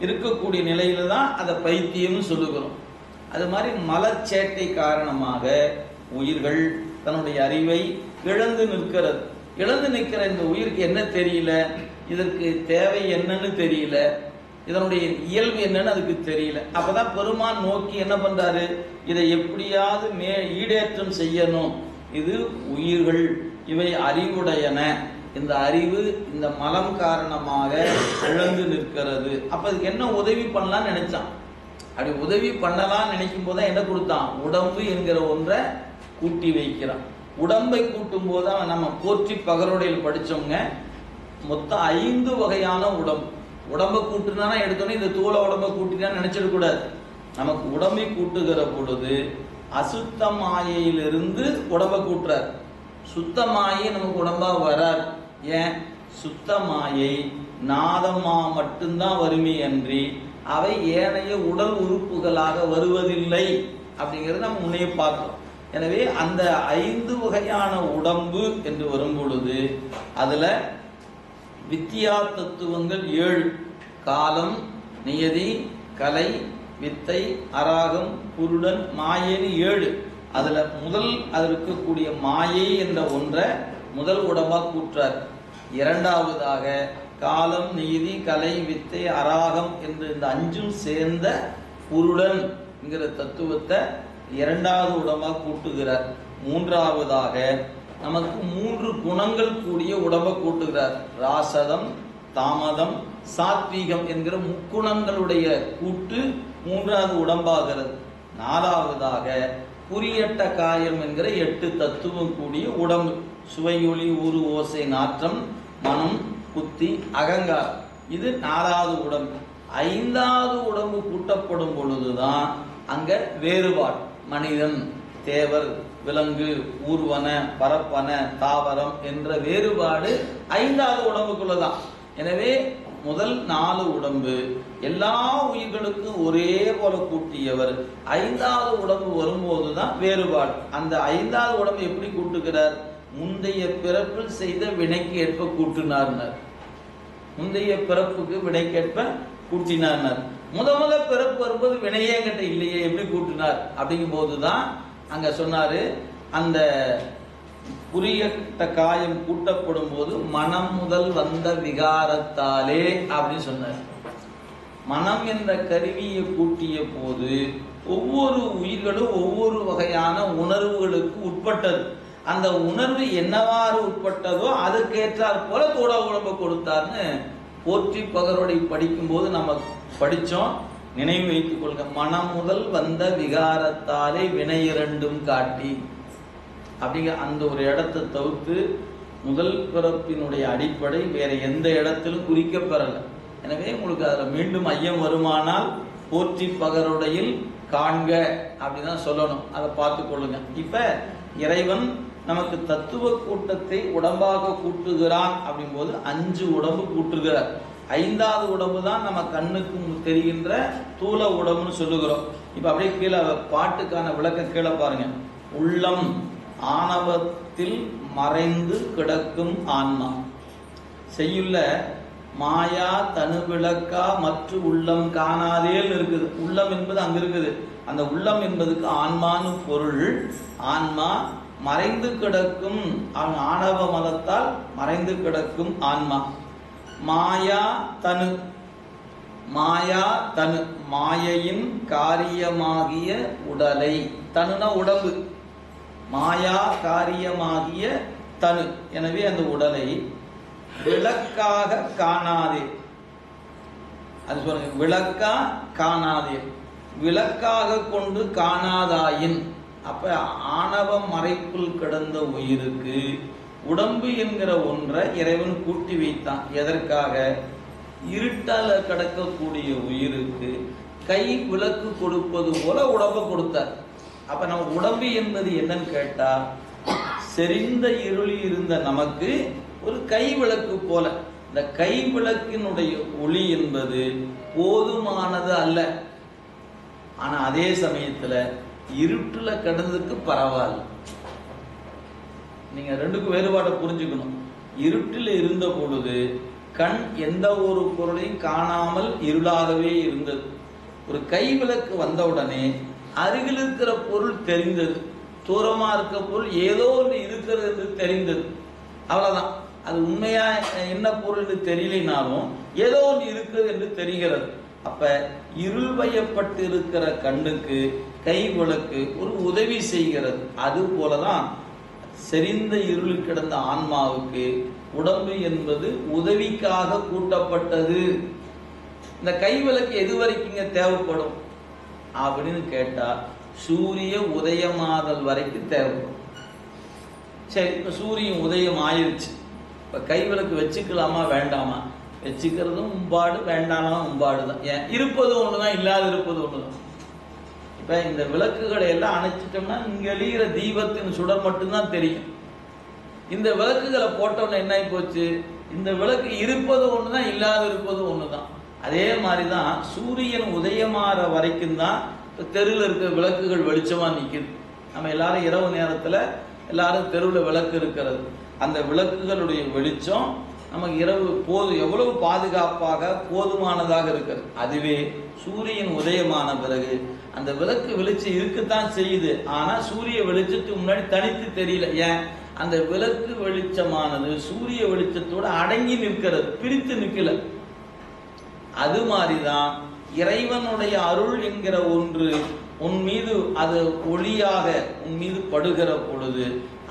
இருக்கக்கூடிய நிலையில தான் அதை பைத்தியம்னு சொல்லுகிறோம். அது மாதிரி மலச்சேட்டை காரணமாக உயிர்கள் தன்னுடைய அறிவை இழந்து நிற்கிறது. இழந்து நிற்கிற இந்த உயிருக்கு என்ன தெரியல, இதற்கு தேவை என்னன்னு தெரியல, இதனுடைய இயல்பு என்னன்னு அதுக்கு தெரியல. அப்பதான் பெருமான் நோக்கி என்ன பண்றாரு, இதை எப்படியாவது ஈடேற்றம் செய்யணும். இது உயிர்கள், இவை அறிவுடையன, இந்த அறிவு இந்த மலம் காரணமாக இழந்து நிற்கிறது. அப்ப இதுக்கு என்ன உதவி பண்ணலாம்னு நினைச்சான். அப்படி உதவி பண்ணலாம் நினைக்கும் போது என்ன கொடுத்தான்? உடம்பு என்கிற ஒன்றை கூட்டி வைக்கிறான். உடம்பை கூட்டும் போது நம்ம போற்றி பகரோடையில் படிச்சவங்க மொத்தம் 5 வகையான உடம்பு. உடம்பை கூட்டுனா எடுத்தோன்னே இந்த தூள உடம்பை கூட்டினா நினைச்சிடக்கூடாது. நமக்கு உடம்பை கூட்டுகிற பொழுது அசுத்த மாயையிலிருந்து உடம்பை கூட்டுறார். சுத்த மாயை நமக்கு உடம்பா வராது. ஏன்? சுத்த மாயை நாதமா மட்டும்தான் வருமே அன்றி அவை ஏனைய உடல் உறுப்புகளாக வருவதில்லை அப்படிங்கிறது நம்ம முன்னே பார்க்கிறோம். எனவே அந்த 5 வகையான உடம்பு என்று வரும் பொழுது அதுல வித்தியா தத்துவங்கள் 7: காலம், நியதி, கலை, வித்தை, அராகம், புருடன், மாயைன்னு 7. அதுல முதல் அது இருக்கக்கூடிய மாயை என்ற ஒன்றை முதல் உடம்பா கூற்றார். இரண்டாவதாக காலம், நீதி, கலை, வித்தை, அராகம் என்று இந்த 5ம் சேர்ந்த புருடன் என்கிற தத்துவத்தை இரண்டாவது உடம்பா கூட்டுகிறார். மூன்றாவதாக நமக்கு 3 குணங்கள் கூடிய உடம்பை கூட்டுகிறார். ராசதம், தாமதம், சாத்வீகம் என்கிற முக்குணங்களுடைய கூட்டு 3வது உடம்பாகிறது. 4வதாக குறியட்ட காயம் என்கிற 8 தத்துவம் கூடிய உடம்பு. சுவையொளி, ஊறு, ஓசை, நாற்றம், மனம், புத்தி, அகங்காரம். இது 4வது உடம்பு. 5வது உடம்பு கூட்டப்படும் பொழுதுதான் அங்க வேறுபாடு. மனிதன், தேவர், விலங்கு, ஊர்வன, பரப்பன, தாவரம் என்ற வேறுபாடு 5வது உடம்புக்குள்ளதான். எனவே முதல் 4 உடம்பு எல்லா உயிர்களுக்கும் ஒரே போல கூட்டியவர். 5வது உடம்பு வரும்போதுதான் வேறுபாடு. அந்த 5வது உடம்பு எப்படி கூட்டுகிறார்? முந்தைய பிறப்பில் செய்த வினைக்கு ஏற்ப கூட்டினார். முந்தைய பிறப்புக்கு வினைக்கேற்ப கூட்டினார். முத பிறப்பு வரும்போது வினையே கிட்ட இல்லையே, எப்படி கூட்டினார்? அப்படிங்கும் போதுதான் அங்க சொன்னாரு, அந்த புரியட்ட காயம் கூட்டப்படும் போது மனம் முதல் வந்த விகாரத்தாலே அப்படின்னு சொன்னார். மனம் என்ற கருவியை கூட்டிய போது ஒவ்வொரு உயிர்களும் ஒவ்வொரு வகையான உணர்வுகளுக்கு உட்பட்டது. அந்த உணர்வு என்னவாறு உட்பட்டதோ அதுக்கேற்றாற் போல தோட உடம்பை கொடுத்தார்னு போற்றி பகரோடை படிக்கும் போது நம்ம படிச்சோம். நினைவு வைத்துக் கொள்க. மனம் முதல் வந்த விகாரத்தாலே வினை இரண்டும் காட்டி அப்படிங்கிற அந்த ஒரு இடத்தை தவிர்த்து முதல் பிறப்பினுடைய அடிப்படை வேற எந்த இடத்திலும் குறிக்கப்பெறல. எனவே உங்களுக்கு அதில் மீண்டும் ஐயம் வருமானால் போற்றி பகருடையில் காண்க அப்படிதான் சொல்லணும். அதை பார்த்து கொள்ளுங்க. இப்ப இறைவன் நமக்கு தத்துவ கூட்டத்தை உடம்பாக கூட்டுகிறான் அப்படிங்கும்போது 5 உடம்பு கூட்டுகிறார். 5வது உடம்பு தான் நம்ம கண்ணுக்கு தெரிகின்ற தூல உடம்புன்னு சொல்லுகிறோம். இப்ப அப்படியே கீழே பாட்டுக்கான விளக்கம் கீழே பாருங்க. உள்ளம் ஆணவத்தில் மறைந்து கிடக்கும் ஆன்மா. செய்யுள்ள மாயா தனு விளக்கா மற்ற உள்ளம் காணாதேன்னு இருக்குது. உள்ளம் என்பது அங்க இருக்குது. அந்த உள்ளம் என்பதுக்கு ஆன்மான்னு பொருள். ஆன்மா மறைந்து கிடக்கும் ஆணவ மதத்தால் மறைந்து கிடக்கும் ஆன்மா. மாயா தனு, மாயா தனு மாயையின் காரியமாகிய உடலை, தனுனா உடம்பு, மாயா காரியமாகிய தனு, எனவே அந்த உடலை விளக்காக காணாதே. அது சொல்லுங்க, விளக்கா காணாதே, விளக்காக கொண்டு காணாதாயின். அப்ப ஆணவம் மறைப்புள் கிடந்த உயிருக்கு உடம்பு என்கிற ஒன்றை இறைவன் கூட்டி வைத்தான். எதற்காக? இருட்டால கிடக்கக்கூடிய உயிருக்கு கை விளக்கு கொடுப்பது போல உடம்பை கொடுத்தார். அப்ப நம்ம உடம்பு என்பது என்னன்னு கேட்டா, செறிந்த இருளி இருந்த நமக்கு ஒரு கை விளக்கு போல. இந்த கை விளக்கினுடைய ஒளி என்பது போதுமானது அல்ல. ஆனா அதே சமயத்துல இருட்டுல கிடந்ததுக்கு பரவாயில்ல. நீங்க ரெண்டுக்கும் வேறுபாட்டை புரிஞ்சுக்கணும். இருட்டில் இருந்த பொழுது கண் எந்த ஒரு பொருளையும் காணாமல் இருளாகவே இருந்தது. ஒரு கை விளக்கு வந்தவுடனே அருகில் இருக்கிற பொருள் தெரிந்தது, தூரமா இருக்க பொருள் ஏதோ ஒன்று இருக்கிறது என்று தெரிந்தது. அவ்வளவுதான். அது உண்மையா என்ன பொருள் என்று தெரியலினாலும் ஏதோ ஒன்று இருக்கிறது என்று தெரிகிறது. அப்ப இருள் வயப்பட்டு இருக்கிற கண்ணுக்கு கை விளக்கு ஒரு உதவி செய்கிறது. அது போலதான் செறிந்த இருள் கிடந்த ஆன்மாவுக்கு உடம்பு என்பது உதவிக்காக கூட்டப்பட்டது. இந்த கை விளக்கு எது வரைக்குங்க தேவைப்படும் அப்படின்னு கேட்டா, சூரிய உதயமாதல் வரைக்கும் தேவைப்படும். சரி, இப்ப சூரியன் உதயம் ஆயிருச்சு. இப்ப கை விளக்கு வச்சுக்கலாமா வேண்டாமா? வச்சுக்கிறதும் உம்பாடு, வேண்டாமா உம்பாடு தான். ஏன்? இருப்பது ஒண்ணுதான், இல்லாத இருப்பது ஒண்ணுதான். இப்ப இந்த விளக்குகளை எல்லாம் அணைச்சிட்டோம்னா இங்க எரிகிற தீபத்தின் சுடர் மட்டும்தான் தெரியும். இந்த விளக்குகளை போட்டோம்னா என்ன ஆகி போச்சு? இந்த விளக்கு இருப்பது ஒண்ணுதான், இல்லாத இருப்பது ஒண்ணுதான். அதே மாதிரிதான் சூரியன் உதயமாற வரைக்கும் தான் தெருவில் இருக்க விளக்குகள் வெளிச்சமா நிக்குது. நம்ம எல்லாரும் இரவு நேரத்துல எல்லாரும் தெருவில் விளக்கு இருக்கிறது. அந்த விளக்குகளுடைய வெளிச்சம் நமக்கு இரவு எவ்வளவு பாதுகாப்பாக போதுமானதாக இருக்கிறது. அதுவே சூரியன் உதயமான பிறகு அந்த விளக்கு வெளிச்சம் இருக்குத்தான் செய்யுது. ஆனா சூரிய வெளிச்சத்துக்கு முன்னாடி தனித்து தெரியல. ஏன்? அந்த விளக்கு வெளிச்சமானது சூரிய வெளிச்சத்தோட அடங்கி நிற்கிறது, பிரித்து நிற்கல. அது மாதிரிதான் இறைவனுடைய அருள் என்கிற ஒன்று உன் மீது அது ஒளியாக உன் மீது படுகிற பொழுது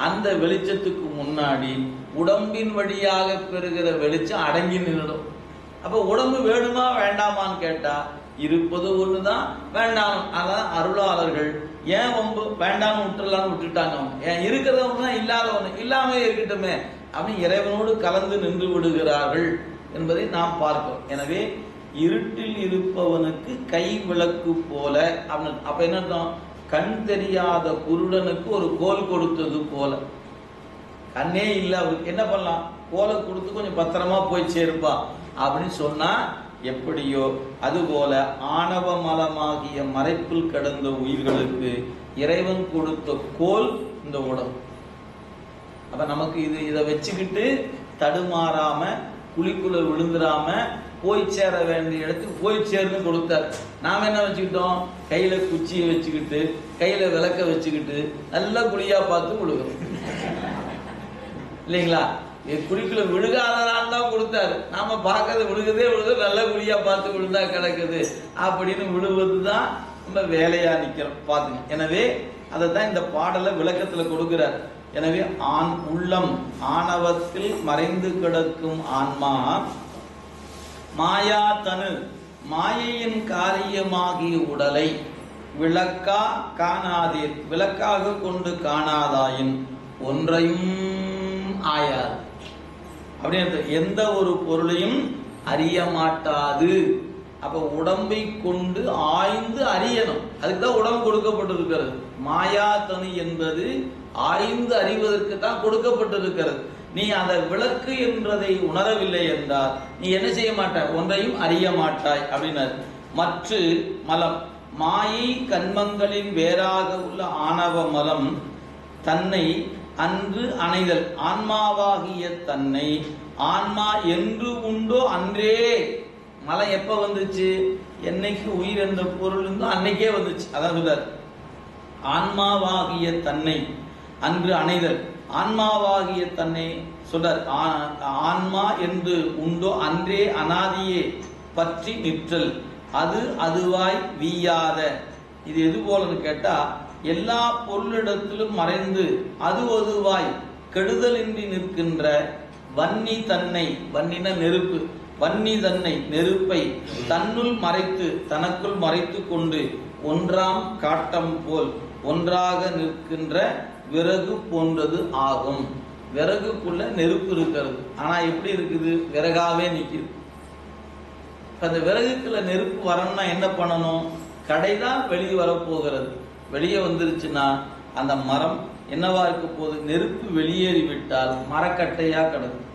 அந்த வெளிச்சத்துக்கு முன்னாடி உடம்பின் வழியாக பெறுகிற வெளிச்சம் அடங்கி நின்றுடும். அப்ப உடம்பு வேணுமா வேண்டாமான்னு கேட்டா, இருப்பது ஒண்ணுதான், வேண்டாம். அதான் அருளாளர்கள் ஏன் வம்பு வேண்டாம்னு விட்டுலான்னு விட்டுட்டாங்க. ஏன்? இருக்கிறத ஒண்ணுதான், இல்லாத ஒண்ணு இல்லாம இருக்கட்டுமே அப்படின்னு இறைவனோடு கலந்து நின்று விடுகிறார்கள் என்பதை நாம் பார்க்கிறோம். எனவே இருட்டில் இருப்பவனுக்கு கை விளக்கு போல அப்படின்னு. அப்ப என்ன? கண் தெரியாத குருடனுக்கு ஒரு கோல் கொடுத்தது போல. கண்ணே இல்லை அவருக்கு, என்ன பண்ணலாம்? கோலை கொடுத்து கொஞ்சம் பத்திரமா போய் சேர்ப்பா அப்படின்னு சொன்னா எப்படியோ அதுபோல ஆணவ மலமாகிய மறைப்பில் கடந்த உயிர்களுக்கு இறைவன் கொடுத்த கோல் இந்த உடம்பு. அப்ப நமக்கு இதை வச்சுக்கிட்டு தடுமாறாம குழிக்குள்ள விழுந்துடாம போய் சேர வேண்டிய இடத்துக்கு போய் சேர்ந்து கொடுத்தார். நாம என்ன வச்சுக்கிட்டோம்? கையில குச்சியை வச்சுக்கிட்டு கையில விளக்க வச்சுக்கிட்டு நல்லா குழியா பார்த்து கொடுக்குறோம். இல்லைங்களா? குழிக்குள்ள விழுகாதான் தான் கொடுத்தாரு. நாம பார்க்கறது விழுகுதே நல்ல குழியா பார்த்து விழுந்தா கிடக்குது அப்படின்னு விழுவது தான் நம்ம வேலையா நிக்கிறோம் பாத்துங்க. எனவே அதை தான் இந்த பாடல விளக்கத்துல கொடுக்கிறார். எனவே உள்ளம் ஆணவத்தில் மறைந்து கிடக்கும் ஆன்மா மாயா தனு மாயையின் காரியமாகிய உடலை விளக்கா காணாதீர், விளக்காக கொண்டு காணாதாயின் ஒன்றையும் ஆயாது. அப்படின்னு எந்த ஒரு பொருளையும் அறிய மாட்டாது. அப்ப உடம்பை கொண்டு ஆய்ந்து அறியணும். அதுக்குதான் உடம்பு கொடுக்கப்பட்டிருக்கிறது. மாயா தனு என்பது ஆய்ந்து அறிவதற்கு தான் கொடுக்கப்பட்டிருக்கிறது. நீ அந்த விளக்கு என்றதை உணரவில்லை என்றால் நீ என்ன செய்ய மாட்டாய்? ஒன்றையும் அறிய மாட்டாய் அப்படின்னாரு. மற்ற மலம் மாயை கண்மங்களின் வேறாக உள்ள ஆணவ மலம் தன்னை அன்று அணைதல், ஆன்மாவாகிய தன்னை ஆன்மா என்று உண்டோ அன்றே. மலம் எப்ப வந்துச்சு? என்னைக்கு உயிர் என்ற பொருள் இருந்தோ அன்னைக்கே வந்துச்சு. அதான் சொல்றார், ஆன்மாவாகிய தன்னை அன்று அணைதல். ஆன்மாவாகிய தன்னை சொல்றார், ஆன்மா என்று உண்டோ அன்றே அனாதியே பற்றி நிற்றல், அது அதுவாய் வீயாத. இது எது போலன்னு கேட்டா, எல்லா பொருளிடத்திலும் மறைந்து அது அதுவாய் கெடுதலின்றி நிற்கின்ற வன்னி தன்னை, வன்னின நெருப்பு, வன்னி தன்னை நெருப்பை தன்னுள் மறைத்து தனக்குள் மறைத்து கொண்டு ஒன்றாம் காட்டம் போல் ஒன்றாக நிற்கின்ற விறகு போன்றது ஆகும். விறகுக்குள்ள நெருப்பு இருக்கிறது, ஆனா எப்படி இருக்குது? விறகாவே நிற்குது. அந்த விறகுக்குள்ள நெருப்பு வரணும்னா என்ன பண்ணணும்? கடைதான் வெளியே வரப்போகிறது. வெளியே வந்துருச்சுன்னா அந்த மரம் என்னவா இருக்க போகுது? நெருப்பு வெளியேறிவிட்டால் மரக்கட்டையா கிடக்கும்.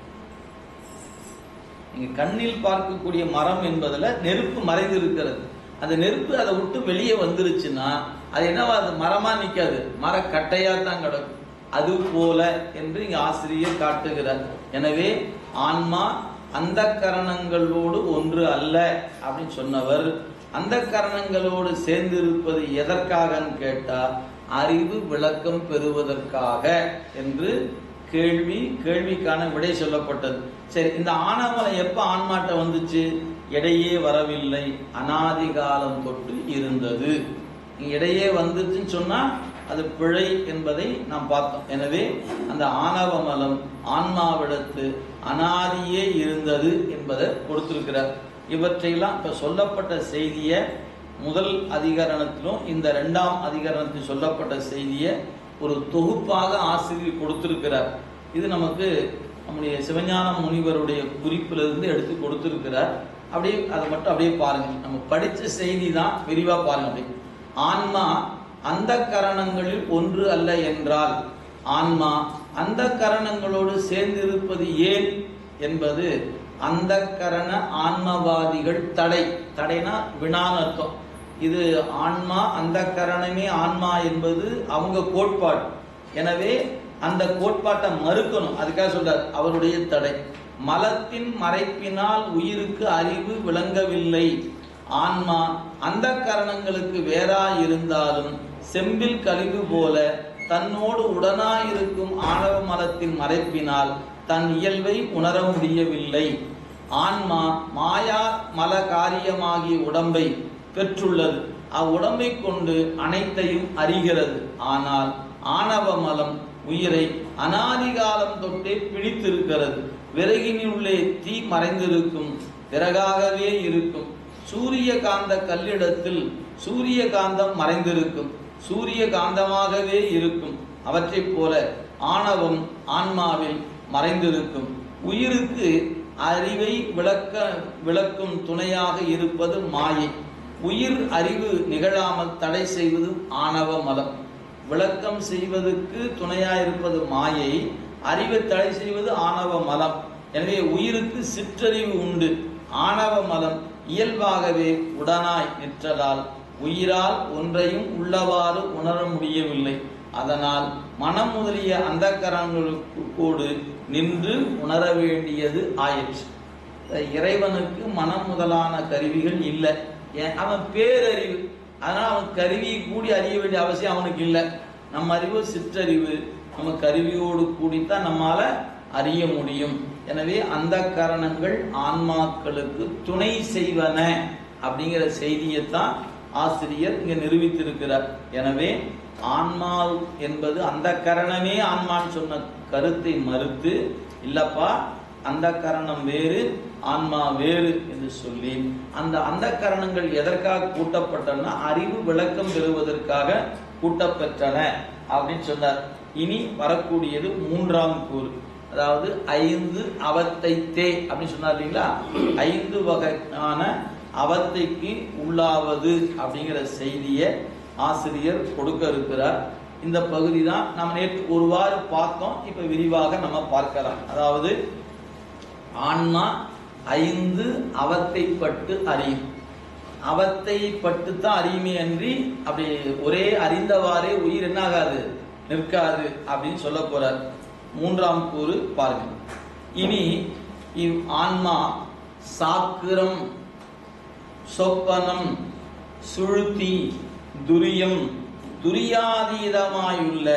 நீங்க கண்ணில் பார்க்கக்கூடிய மரம் என்பதுல நெருப்பு மறைந்து இருக்கிறது. அந்த நெருப்பு அதை விட்டு வெளியே வந்துருச்சுன்னா அது என்னவா? அது மரமா நிக்காது, மரக்கட்டையா தான் கிடக்கும். அது போல என்று இங்க ஆசிரியர் காட்டுகிறார். எனவே ஆன்மா அந்த கரணங்களோடு ஒன்று அல்ல அப்படின்னு சொன்னவர், அந்த கரணங்களோடு சேர்ந்திருப்பது எதற்காகன்னு கேட்டா அறிவு விளக்கம் பெறுவதற்காக என்று கேள்விக்கான விடை சொல்லப்பட்டது. சரி, இந்த ஆணவமலம் எப்ப ஆன்மாட்ட வந்துச்சு? இடையே வரவில்லை, அனாதி காலம் தொட்டு இருந்தது. இடையே வந்துச்சுன்னு சொன்னா அது பிழை என்பதை நாம் பார்த்தோம். எனவே அந்த ஆணவமலம் ஆன்மாவிடத்து அனாதியே இருந்தது என்பதை கொடுத்திருக்கிறார். இவற்றையெல்லாம் இப்ப சொல்லப்பட்ட செய்தியை முதல் அதிகரணத்திலும் இந்த 2ஆம் அதிகரணத்தில் சொல்லப்பட்ட செய்தியை ஒரு தொகுப்பாக ஆசிரியர் கொடுத்திருக்கிறார். இது நமக்கு நம்முடைய சிவஞான முனிவருடைய குறிப்பிலிருந்து எடுத்து கொடுத்திருக்கிறார். அப்படியே அதை மட்டும் அப்படியே பாருங்க. நம்ம படிச்ச செய்தி தான், விரிவா பாருங்க. அப்படி ஆன்மா அந்த கரணங்களில் ஒன்று அல்ல என்றால் ஆன்மா அந்த கரணங்களோடு சேர்ந்திருப்பது ஏன் என்பது அந்த கரண ஆன்மவாதிகள் தடைனா வினான்னு அர்த்தம். இது ஆன்மா அந்த கரணமே ஆன்மா என்பது அவங்க கோட்பாடு. எனவே அந்த கோட்பாட்டை மறுக்கணும். அதுக்காக சொல்றார் அவருடைய தடை. மலத்தின் மறைப்பினால் உயிருக்கு அறிவு விளங்கவில்லை. ஆன்மா அந்த கரணங்களுக்கு வேறாயிருந்தாலும் செம்பில் கழிவு போல தன்னோடு உடனாயிருக்கும் ஆணவ மலத்தின் மறைப்பினால் தன் இயல்பை உணர முடியவில்லை. ஆன்மா மாயா மல காரியமாகிய உடம்பை பெற்றுள்ளது. அவ்வுடம்பை கொண்டு அனைத்தையும் அறிகிறது. ஆனால் ஆணவ மலம் உயிரை அனாதிகாலம் தொட்டே பிடித்திருக்கிறது. விறகினுள்ளே தீ மறைந்திருக்கும், விறகாகவே இருக்கும். சூரிய காந்த கல்லிடத்தில் சூரிய காந்தம் மறைந்திருக்கும், சூரிய காந்தமாகவே இருக்கும். அவற்றை போல ஆணவம் ஆன்மாவில் மறைந்திருக்கும். உயிருக்கு அறிவை விளக்கும் துணையாக இருப்பது மாயை. உயிர் அறிவு நிகழாமல் தடை செய்வது ஆணவ மலம். விளக்கம் செய்வதற்கு துணையாக இருப்பது மாயை, அறிவை தடை செய்வது ஆணவ மலம். எனவே உயிருக்கு சிற்றறிவு உண்டு. ஆணவ மலம் இயல்பாகவே உடனாய் நிற்றலால் உயிரால் ஒன்றையும் உள்ளவாறு உணர முடியவில்லை. அதனால் மனம் முதலிய அந்த கரணங்களோடு நின்று உணர வேண்டியது ஆயிற்று. இறைவனுக்கு மனம் முதலான கருவிகள் இல்லை. அவன் பேரறிவு, அதனால் அவன் கருவியை கூடி அறிய வேண்டிய அவசியம் அவனுக்கு இல்லை. நம்ம அறிவு சிற்றறிவு, நம்ம கருவியோடு கூடித்தான் நம்மால அறிய முடியும். எனவே அந்த கரணங்கள் ஆன்மாக்களுக்கு துணை செய்வன அப்படிங்கிற செய்தியைத்தான் ஆசிரியர் இங்க நிரூபித்திருக்கிறார். எனவே ஆன்மா என்பது அந்த கரணமே ஆன்மான்னு சொன்ன கருத்தை மறுத்து, இல்லப்பா அந்த கரணம் வேறு ஆன்மா வேறு என்று சொல்லி, அந்த கரணங்கள் எதற்காக கூட்டப்பட்டன, அறிவு விளக்கம் பெறுவதற்காக கூட்டப்பெற்றன அப்படின்னு சொன்னார். இனி வரக்கூடியது மூன்றாம் கூறு, அதாவது 5 அவத்தைத்தே அப்படின்னு சொன்னார் இல்லைங்களா. 5 வகையான அவத்தைக்கு உள்ளாவது அப்படிங்கிற செய்தியை ஆசிரியர் கொடுக்க இருக்கிறார். இந்த பகுதி தான் நம்ம நேற்று ஒருவாறு பார்த்தோம், இப்ப விரிவாக நம்ம பார்க்கலாம். அதாவது ஆன்மா 5 அவத்தைப்பட்டு அறியும். அவத்தைப்பட்டு தான் அறியுமே அன்றி அப்படி ஒரே அறிந்தவாறே உயிர் என்னாகாது, நிற்காது அப்படின்னு சொல்ல போறார். மூன்றாம் கூறு பாருங்க. இனி இவ் ஆன்மா சாக்கிரம், சொப்பனம், சுழுத்தி, துரியம், துரியாதீதமாயுள்ள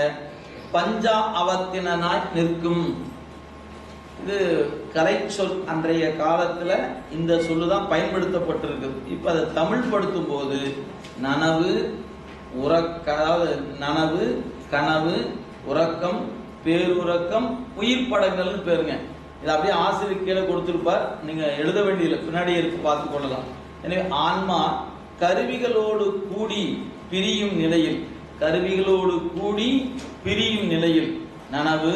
பஞ்சா அவத்தினாய் நிற்கும். இது கரை சொல். அன்றைய காலத்துல இந்த சொல்லுதான் பயன்படுத்தப்பட்டிருக்கு. இப்ப அதை தமிழ் படுத்தும் போது நனவு, அதாவது நனவு, கனவு, உறக்கம், பேருறக்கம், உயிர் படங்கள்னு பேருங்க. இது அப்படியே ஆசிரியர் கீழே கொடுத்திருப்பார், நீங்க எழுத வேண்டியதில்லை, பின்னாடியே இருக்கு, பார்த்து கொள்ளலாம். எனவே ஆன்மா கருவிகளோடு கூடி பிரியும் நிலையில், கருவிகளோடு கூடி பிரியும் நிலையில் நனவு,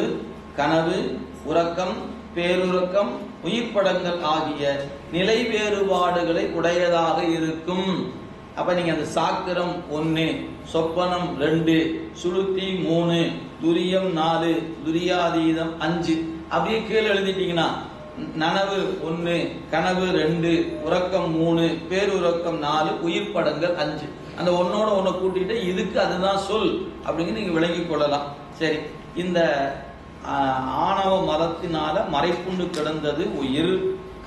கனவு, உறக்கம், பேருறக்கம், உயிர்ப்படங்கள் ஆகிய நிலை வேறுபாடுகளை உடையதாக இருக்கும். அப்ப நீங்க அந்த சாக்கிரம் 1, சொப்பனம் 2, சுளுத்தி 3, துரியம் 4, துரியாதீதம் 5 அப்படியே கீழே எழுதிட்டீங்கன்னா நனவு 1, கனவு 2, உறக்கம் 3, பேருறக்கம் 4, உயிர்ப்படங்கள் 5. அந்த ஒன்னோட ஒன்ன கூட்டிட்டு இதுக்கு அதுதான் சொல் அப்படிங்கிற நீங்க விளங்கிக் கொள்ளலாம். சரி, இந்த ஆணவ மரத்தினால மறைப்புண்டு கிடந்தது உயிர்.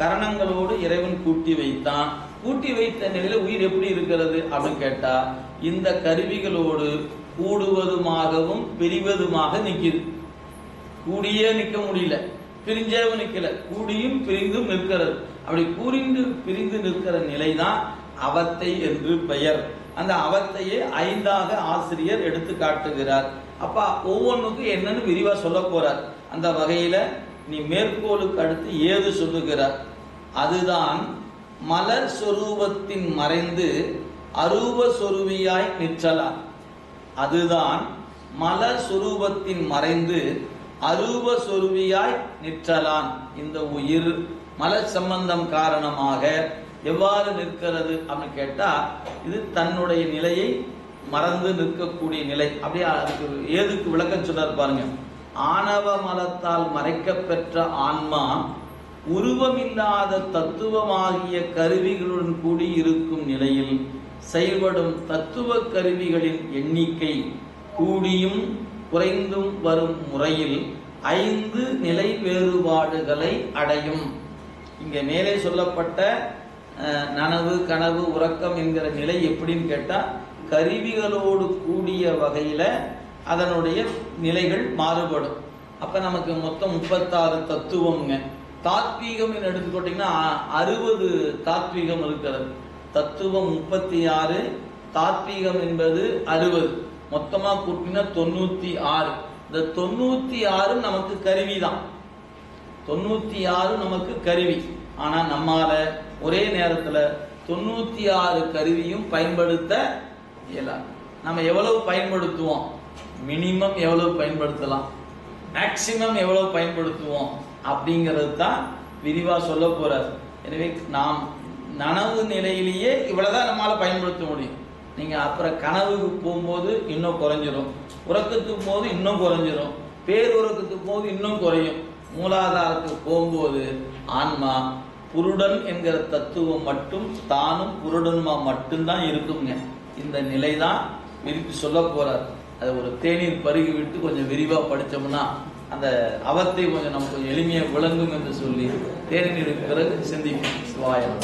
கரணங்களோடு இறைவன் கூட்டி வைத்தான். கூட்டி வைத்த நிலையில உயிர் எப்படி இருக்கிறது அப்படின்னு கேட்டா, இந்த கருவிகளோடு கூடுவதுமாகவும் பிரிவதுமாக நிக்குது. கூடியே நிக்க முடியல, பிரிஞ்சேவும் நிக்கல, கூடியும் பிரிந்தும் நிற்கிறது. அப்படி கூறிந்து பிரிந்து நிற்கிற நிலைதான் அவத்தை என்று பெயர். அந்த அவத்தையே 5ஆக ஆசிரியர் எடுத்து காட்டுகிறார். அப்ப ஒவ்வொன்றுக்கும் என்னன்னு விரிவா சொல்ல போறார். அந்த வகையில நீ மேற்கோளுக்கு அடுத்து ஏது சொல்லுகிறார். அதுதான் மலர் சொரூபத்தின் மறைந்து அரூப சொருவியாய் நிற்றலாம். அதுதான் மலர் சொரூபத்தின் மறைந்து அரூப சொருவியாய் நிற்றலான். இந்த உயிர் மலர் சம்பந்தம் காரணமாக எவ்வாறு நிற்கிறது அப்படின்னு கேட்டா, இது தன்னுடைய நிலையை மறந்து நிற்கக்கூடிய நிலை. அப்படியே அதுக்கு ஏதுக்கு விளக்கம் சொன்னார் பாருங்க. ஆணவ மலத்தால் மறைக்க பெற்ற ஆன்மா உருவமில்லாத தத்துவமாகிய கருவிகளுடன் கூடி இருக்கும் நிலையில் செயல்படும் தத்துவ கருவிகளின் எண்ணிக்கை கூடியும் குறைந்தும் வரும் முறையில் 5 நிலை வேறுபாடுகளை அடையும். இங்க மேலே சொல்லப்பட்ட நனவு, கனவு, உறக்கம் என்கிற நிலை எப்படின்னு கேட்டா, கருவிகளோடு கூடிய வகையில அதனுடைய நிலைகள் மாறுபடும். அப்ப நமக்கு மொத்தம் 36 தத்துவம்ங்க. தாத்வீகம் எடுத்துக்கிட்டீங்கன்னா 60 தாத்வீகம் இருக்கிறது. தத்துவம் 36, தாத்வீகம் என்பது 60, மொத்தமா கூட்டினா 96. இந்த 96 நமக்கு கருவி தான். 96 நமக்கு கருவி. ஆனா நம்மால ஒரே நேரத்துல 96 கருவியும் பயன்படுத்த இயலாது. நம்ம எவ்வளவு பயன்படுத்துவோம், மினிமம் எவ்வளவு பயன்படுத்தலாம், மேக்சிமம் எவ்வளவு பயன்படுத்துவோம் அப்படிங்கிறது தான் விரிவா சொல்ல போறார். எனவே நாம் நனவு நிலையிலேயே இவ்வளவுதான் நம்மளால பயன்படுத்த முடியும். நீங்க அப்புறம் கனவுக்கு போகும்போது இன்னும் குறைஞ்சிரும், உறக்கத்துக்கு போது இன்னும் குறைஞ்சிரும், பேருறக்கத்துக்கு போது இன்னும் குறையும். மூலாதாரத்துக்கு போகும்போது ஆன்மா புருடன் என்கிற தத்துவம் மட்டும் தானும் புருடனுமா மட்டும்தான் இருக்குங்க. இந்த நிலை தான் விரித்து சொல்ல போறார். அது ஒரு தேநீர் பருகி விட்டு கொஞ்சம் விரிவா படிச்சோம்னா அந்த அவத்தை கொஞ்சம் நமக்கு கொஞ்சம் எளிமையா விளங்கும் என்று சொல்லி தேநீருக்கு பிறகு சிந்திக்கும். சிவாயம்.